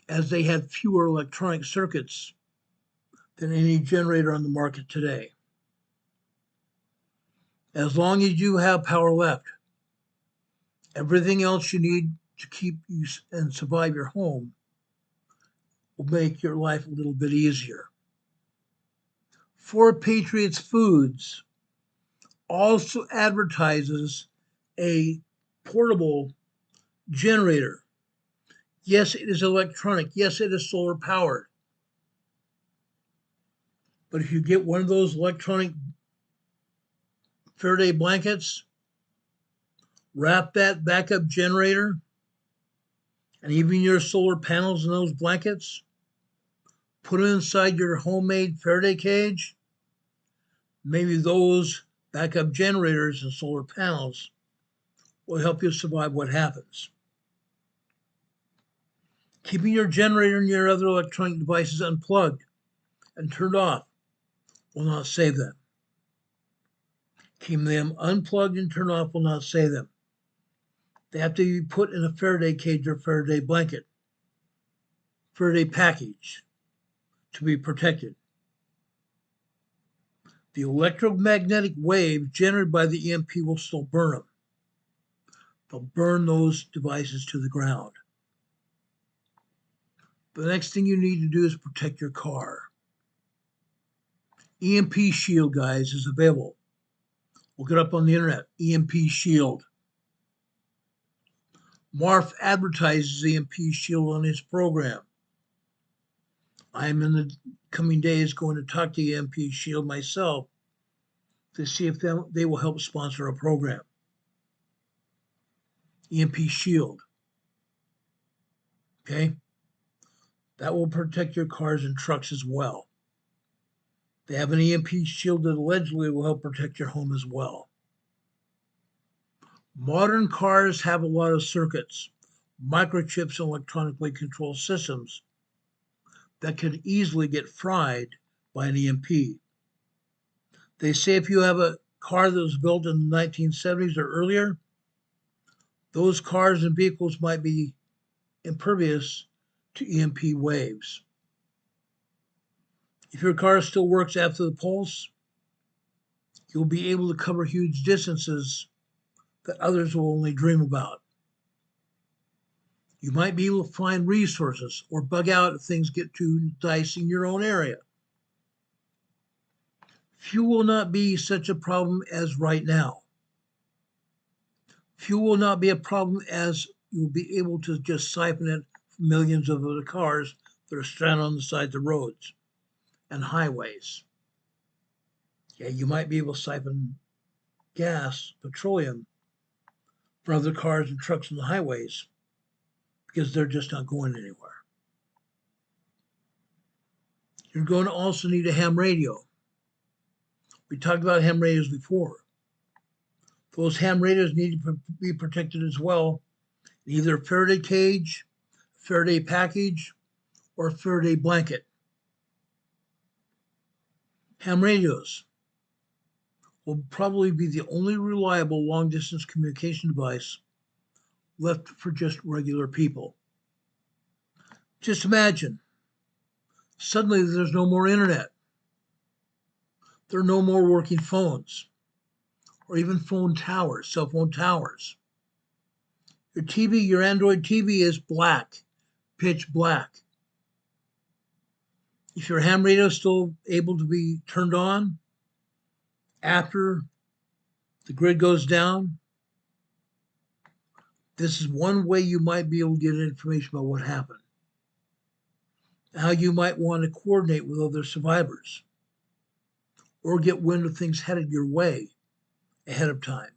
as they had fewer electronic circuits than any generator on the market today. As long as you have power left, everything else you need to keep you and survive your home will make your life a little bit easier. 4 Patriots Foods also advertises a portable generator. Yes, it is electronic. Yes, it is solar powered. But if you get one of those electronic Faraday blankets, wrap that backup generator and even your solar panels in those blankets, put it inside your homemade Faraday cage, maybe those backup generators and solar panels will help you survive what happens. Keeping your generator and your other electronic devices unplugged and turned off will not save them. Keeping them unplugged and turned off will not save them. They have to be put in a Faraday cage or Faraday blanket, Faraday package to be protected. The electromagnetic wave generated by the EMP will still burn them. They'll burn those devices to the ground. The next thing you need to do is protect your car. EMP Shield, guys, is available. Look it up on the internet, EMP Shield. Marf advertises EMP Shield on his program. I'm in the coming days going to talk to EMP Shield myself to see if they will help sponsor a program. EMP Shield. Okay? That will protect your cars and trucks as well. They have an EMP Shield that allegedly will help protect your home as well. Modern cars have a lot of circuits, microchips, and electronically controlled systems that could easily get fried by an EMP. They say if you have a car that was built in the 1970s or earlier, those cars and vehicles might be impervious to EMP waves. If your car still works after the pulse, you'll be able to cover huge distances that others will only dream about. You might be able to find resources or bug out if things get too dicey in your own area. Fuel will not be such a problem as right now. Fuel will not be a problem as you'll be able to just siphon it from millions of other cars that are stranded on the sides of roads and highways. Yeah, you might be able to siphon gas, petroleum, from other cars and trucks on the highways because they're just not going anywhere. You're going to also need a ham radio. We talked about ham radios before. Those ham radios need to be protected as well in either a Faraday cage, Faraday package, or a Faraday blanket. Ham radios will probably be the only reliable long-distance communication device left for just regular people. Just imagine, suddenly there's no more internet. There are no more working phones or even phone towers, cell phone towers. Your TV, your Android TV is black, pitch black. If your ham radio is still able to be turned on after the grid goes down, this is one way you might be able to get information about what happened, how you might want to coordinate with other survivors or get wind of things headed your way ahead of time.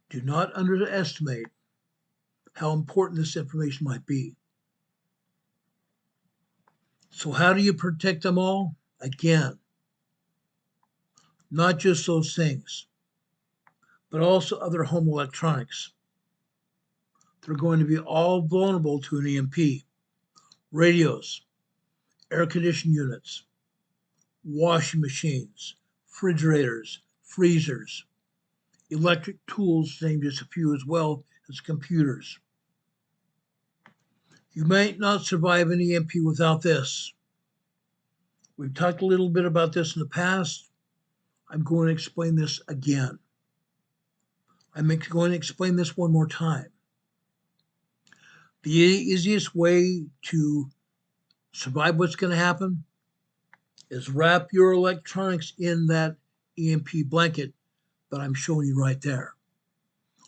Do not underestimate how important this information might be. So how do you protect them all? Again, not just those things, but also other home electronics. They're going to be all vulnerable to an EMP. Radios, air conditioning units, washing machines, refrigerators, freezers, electric tools, to name just a few, as well as computers. You might not survive an EMP without this. We've talked a little bit about this in the past. I'm going to explain this again. I'm going to explain this one more time. The easiest way to survive what's going to happen is wrap your electronics in that EMP blanket that I'm showing you right there.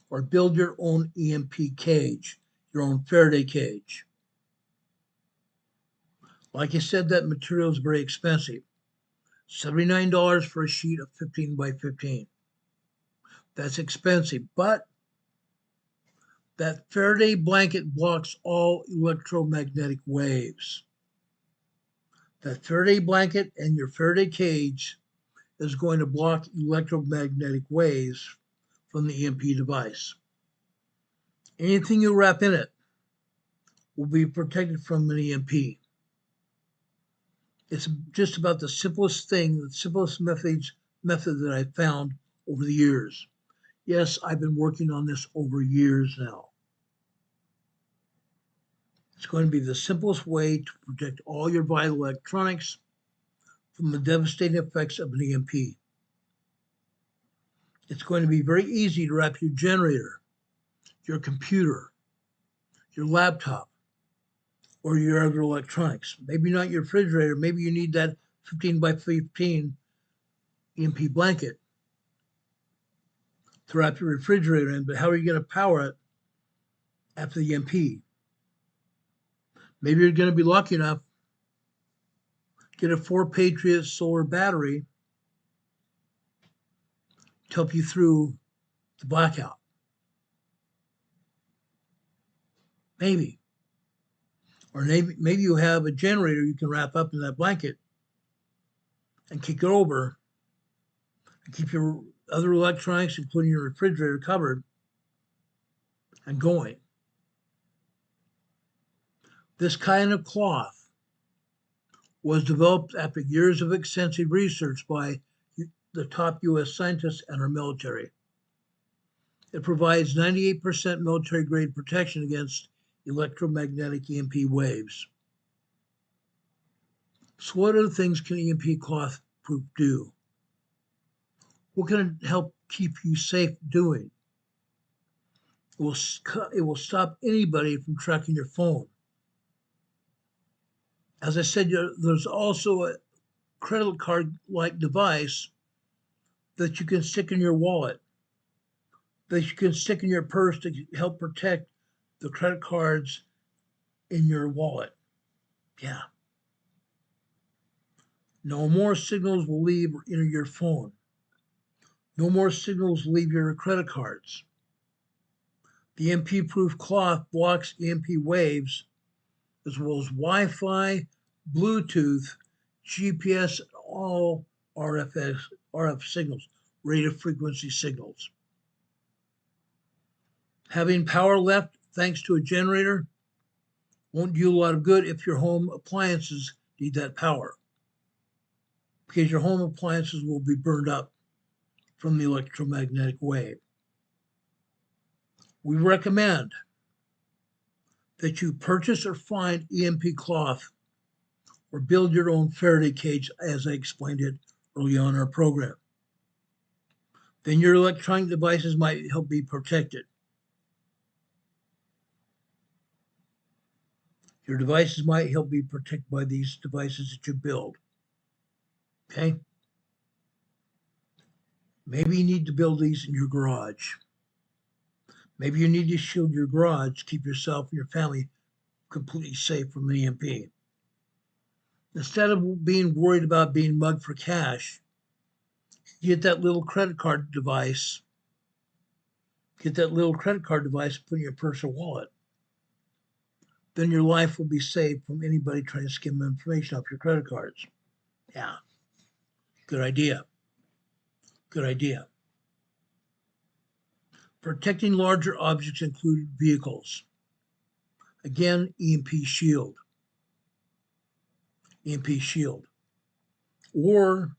Or build your own EMP cage, your own Faraday cage. Like I said, that material is very expensive. $79 for a sheet of 15 by 15. That's expensive, but that Faraday blanket blocks all electromagnetic waves. That Faraday blanket and your Faraday cage is going to block electromagnetic waves from the EMP device. Anything you wrap in it will be protected from an EMP. It's just about the simplest thing, the simplest method that I've found over the years. Yes, I've been working on this over years now. It's going to be the simplest way to protect all your vital electronics from the devastating effects of an EMP. It's going to be very easy to wrap your generator, your computer, your laptop, or your other electronics. Maybe not your refrigerator. Maybe you need that 15 by 15 EMP blanket to wrap your refrigerator in, but how are you going to power it after the EMP? Maybe you're going to be lucky enough to get a 4 Patriot solar battery to help you through the blackout. Maybe. Or maybe you have a generator you can wrap up in that blanket and kick it over and keep your other electronics, including your refrigerator, covered and going. This kind of cloth was developed after years of extensive research by the top U.S. scientists and our military. It provides 98% military-grade protection against electromagnetic EMP waves. So what other things can EMP cloth proof do? What can it help keep you safe doing? It will stop anybody from tracking your phone. As I said, there's also a credit card-like device that you can stick in your wallet, that you can stick in your purse to help protect the credit cards in your wallet. Yeah. No more signals will leave or enter your phone. No more signals will leave your credit cards. The EMP-proof cloth blocks EMP waves as well as Wi-Fi, Bluetooth, GPS, and all RF signals, radio frequency signals. Having power left thanks to a generator won't do you a lot of good if your home appliances need that power, because your home appliances will be burned up from the electromagnetic wave. We recommend that you purchase or find EMP cloth or build your own Faraday cage, as I explained it early on in our program. Then your electronic devices might help be protected. Your devices might help be protected by these devices that you build. Okay? Maybe you need to build these in your garage. Maybe you need to shield your garage, keep yourself and your family completely safe from the EMP. Instead of being worried about being mugged for cash, get that little credit card device. Get that little credit card device and put in your purse or wallet. Then your life will be saved from anybody trying to skim information off your credit cards. Yeah. Good idea. Good idea. Protecting larger objects include vehicles. Again, EMP shield. EMP shield. Or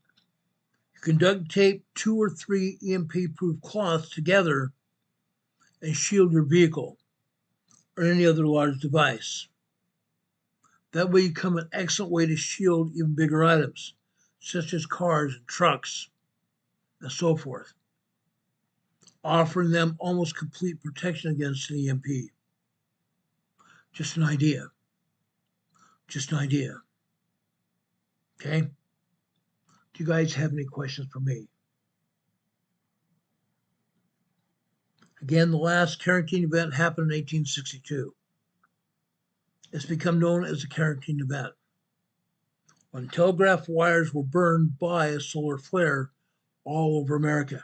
you can duct tape 2 or 3 EMP-proof cloths together and shield your vehicle or any other large device. That way you become an excellent way to shield even bigger items, such as cars and trucks and so forth, offering them almost complete protection against an EMP. Just an idea. Just an idea. Okay? Do you guys have any questions for me? Again, the last Carrington event happened in 1862. It's become known as the Carrington event, when telegraph wires were burned by a solar flare all over America,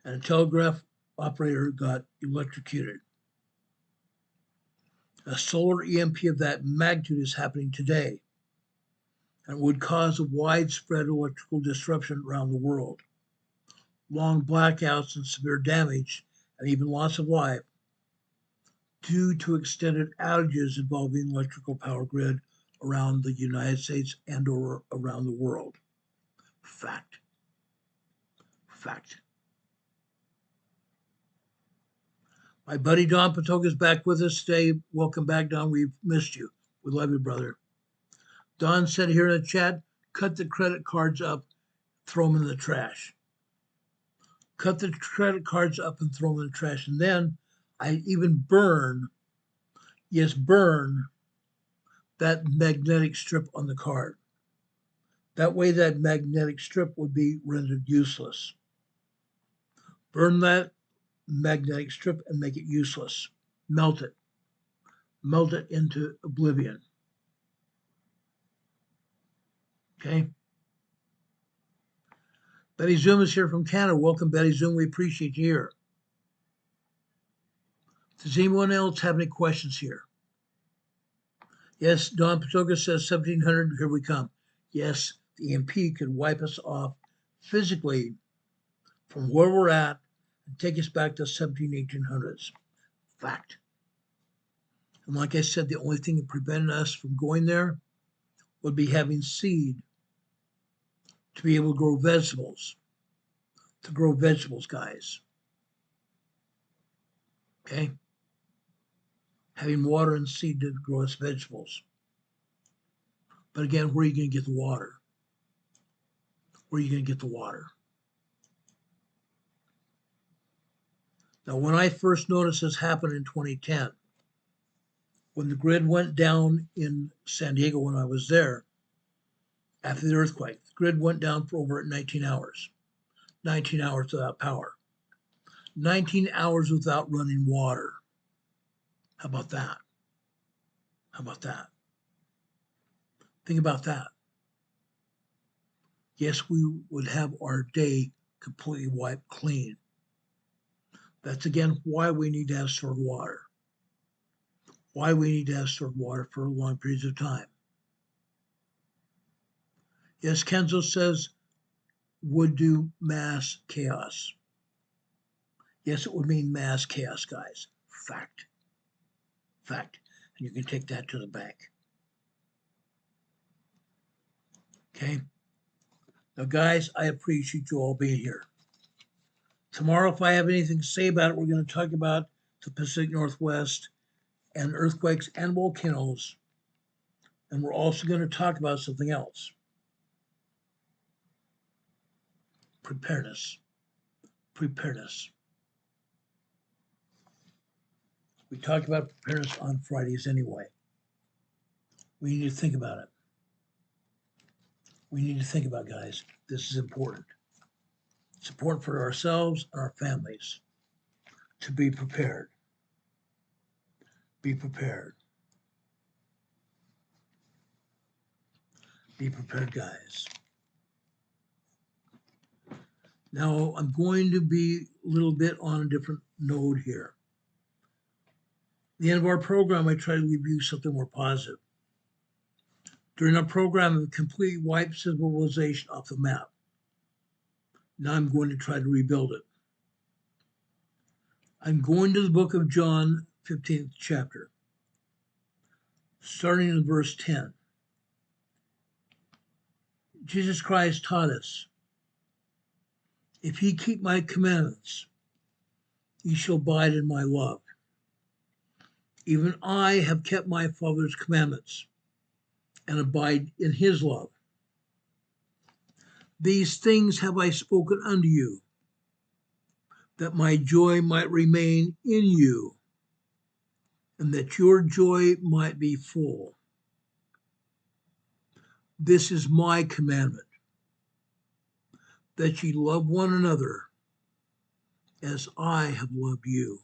and a telegraph operator got electrocuted. A solar EMP of that magnitude is happening today, and would cause a widespread electrical disruption around the world, long blackouts and severe damage, and even loss of life due to extended outages involving the electrical power grid around the United States and or around the world. Fact. Fact. My buddy Don Patoka is back with us today. Welcome back, Don. We've missed you. We love you, brother. Don said here in the chat, cut the credit cards up, throw them in the trash. Cut the credit cards up and throw them in the trash. And then I even burn that magnetic strip on the card. That way that magnetic strip would be rendered useless. Burn that magnetic strip and make it useless. Melt it. Melt it into oblivion. Okay? Betty Zoom is here from Canada. Welcome, Betty Zoom. We appreciate you here. Does anyone else have any questions here? Yes, Don Patoka says 1700, here we come. Yes, the EMP could wipe us off physically from where we're at and take us back to 1800s. Fact. And like I said, the only thing that prevented us from going there would be having seed to be able to grow vegetables. To grow vegetables, guys. Okay? Having water and seed to grow us vegetables. But again, where are you going to get the water? Where are you going to get the water? Now, when I first noticed this happen in 2010, when the grid went down in San Diego when I was there, after the earthquake, the grid went down for over 19 hours. 19 hours without power. 19 hours without running water. How about that? How about that? Think about that. Yes, we would have our day completely wiped clean. That's again why we need to have stored water. Why we need to have stored water for long periods of time. Yes, Kenzo says, would do mass chaos. Yes, it would mean mass chaos, guys. Fact. Fact. And you can take that to the bank. Okay? Now, guys, I appreciate you all being here. Tomorrow, if I have anything to say about it, we're going to talk about the Pacific Northwest and earthquakes and volcanoes. And we're also going to talk about something else. Preparedness. Preparedness. We talk about preparedness on Fridays anyway. We need to think about it. We need to think about it, guys. This is important. It's important for ourselves and our families to be prepared. Be prepared. Be prepared, guys. Now, I'm going to be a little bit on a different note here. At the end of our program, I try to leave you something more positive. During our program, we completely wiped civilization off the map. Now I'm going to try to rebuild it. I'm going to the book of John, 15th chapter, starting in verse 10. Jesus Christ taught us, if ye keep my commandments, ye shall abide in my love. Even I have kept my Father's commandments and abide in his love. These things have I spoken unto you, that my joy might remain in you, and that your joy might be full. This is my commandment, that ye love one another as I have loved you.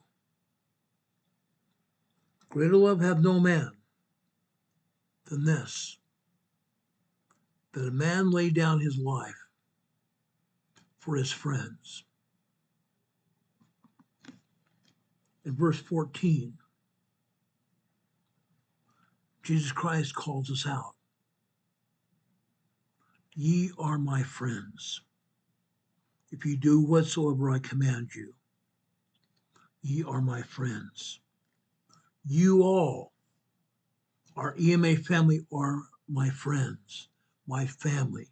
Greater love hath no man than this, that a man lay down his life for his friends. In verse 14, Jesus Christ calls us out. Ye are my friends, if ye do whatsoever I command you. Ye are my friends. You all, our EMA family, are my friends, my family,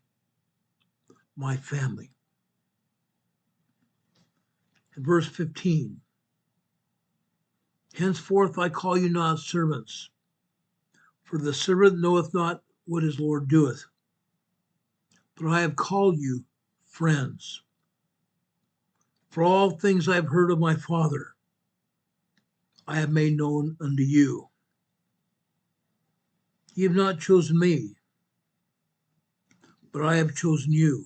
my family. In verse 15, Henceforth I call you not servants, for the servant knoweth not what his Lord doeth, but I have called you friends. For all things I have heard of my Father, I have made known unto you. Ye have not chosen me, but I have chosen you,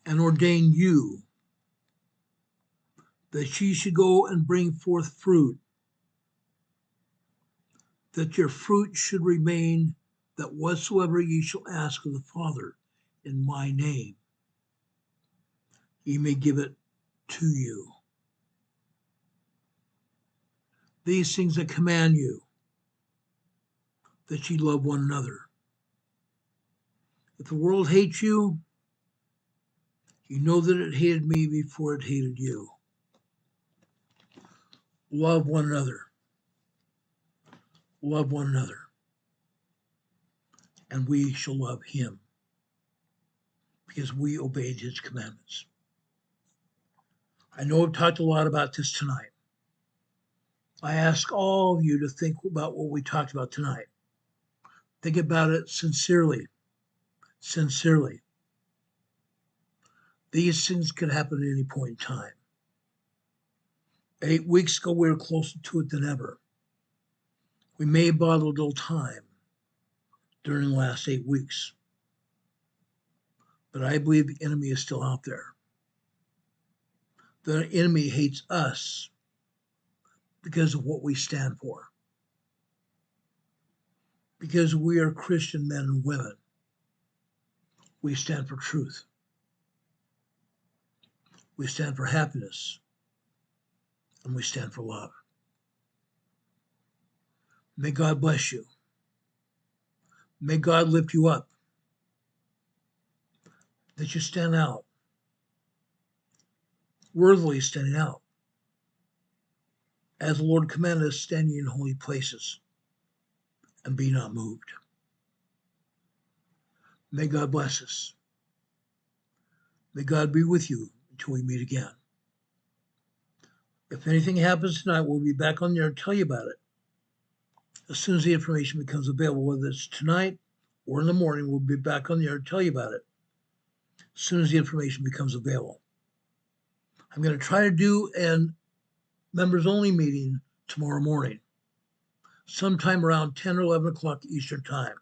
and ordained you, that ye should go and bring forth fruit, that your fruit should remain, that whatsoever ye shall ask of the Father in my name, ye may give it to you. These things I command you, that ye love one another. If the world hates you, you know that it hated me before it hated you. Love one another. Love one another. And we shall love him, because we obeyed his commandments. I know I've talked a lot about this tonight. I ask all of you to think about what we talked about tonight. Think about it sincerely. Sincerely. These things could happen at any point in time. 8 weeks ago, we were closer to it than ever. We may have bought a little time during the last 8 weeks, but I believe the enemy is still out there. The enemy hates us because of what we stand for, because we are Christian men and women. We stand for truth. We stand for happiness, and we stand for love. May God bless you. May God lift you up, that you stand out, worthily standing out. As the Lord commanded us, stand ye in holy places, and be not moved. May God bless us. May God be with you until we meet again. If anything happens tonight, we'll be back on there and tell you about it. As soon as the information becomes available, whether it's tonight or in the morning, we'll be back on there and tell you about it. As soon as the information becomes available. I'm going to try to do an members only meeting tomorrow morning, sometime around 10 or 11 o'clock Eastern time.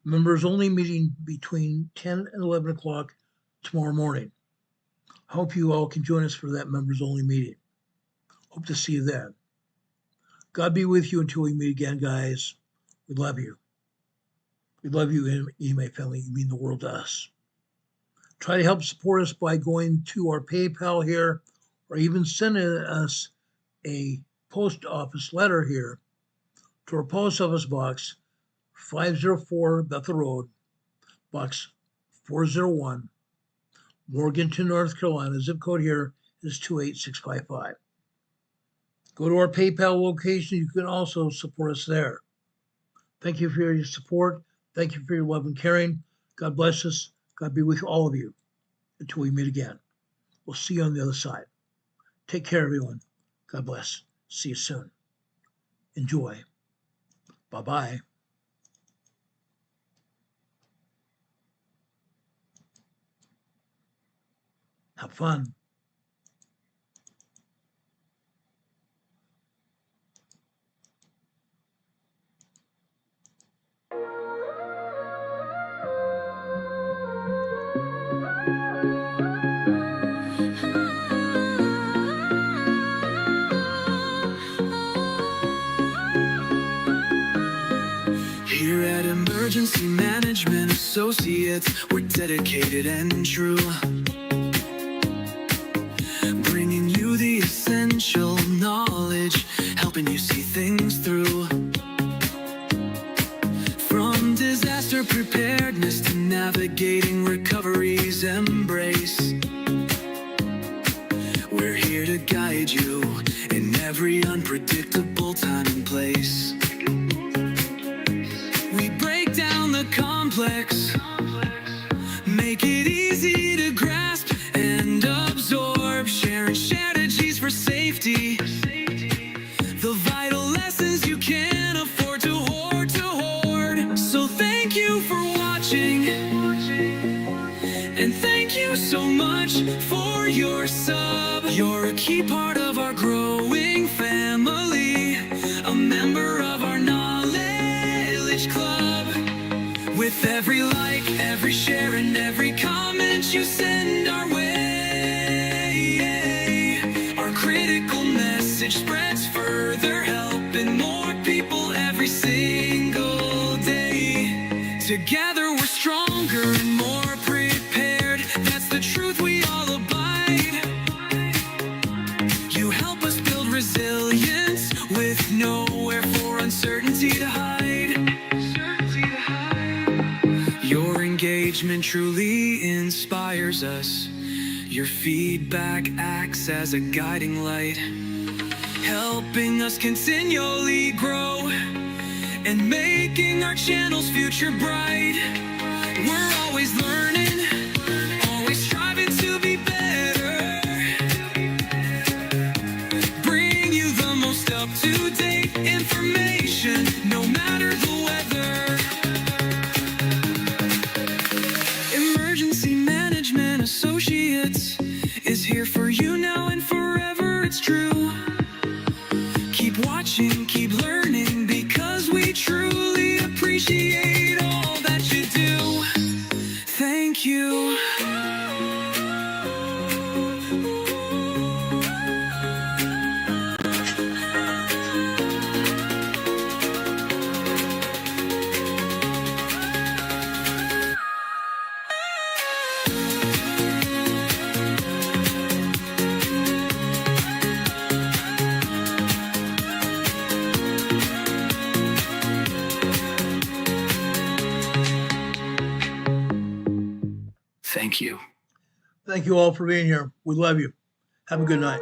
Members only meeting between 10 and 11 o'clock tomorrow morning. I hope you all can join us for that members only meeting. Hope to see you then. God be with you until we meet again, guys. We love you. We love you, EMA family. You mean the world to us. Try to help support us by going to our PayPal here, or even sending us a post office letter here to our post office box, 504 Bethel Road, box 401, Morganton, North Carolina. Zip code here is 28655. Go to our PayPal location. You can also support us there. Thank you for your support. Thank you for your love and caring. God bless us. God be with all of you until we meet again. We'll see you on the other side. Take care, everyone. God bless. See you soon. Enjoy. Bye-bye. Have fun. Here at Emergency Management Associates, we're dedicated and true, bringing you the essential knowledge, helping you see things through. From disaster preparedness to navigating recovery's embrace, we're here to guide you in every unpredictable time and place. We break down the complex, make it easy to grasp and absorb, sharing strategies for safety. Thank you so much for your sub. You're a key part of our growing family, a member of our knowledge club. With every like, every share, and every comment you send our way, our critical message spreads further, helping more people every single day. Together we're stronger and more prepared. That's the truth we all abide. You help us build resilience with nowhere for uncertainty to hide. Your engagement truly inspires us. Your feedback acts as a guiding light, helping us continually grow and making our channel's future bright. We're always learning, always striving to be better. Bring you the most up-to-date information, no matter the weather. Emergency Management Associates is here for you now and forever, it's true. Keep watching, keep learning, because we truly appreciate all that you do. Thank you. Thank you. Thank you all for being here. We love you. Have a good night.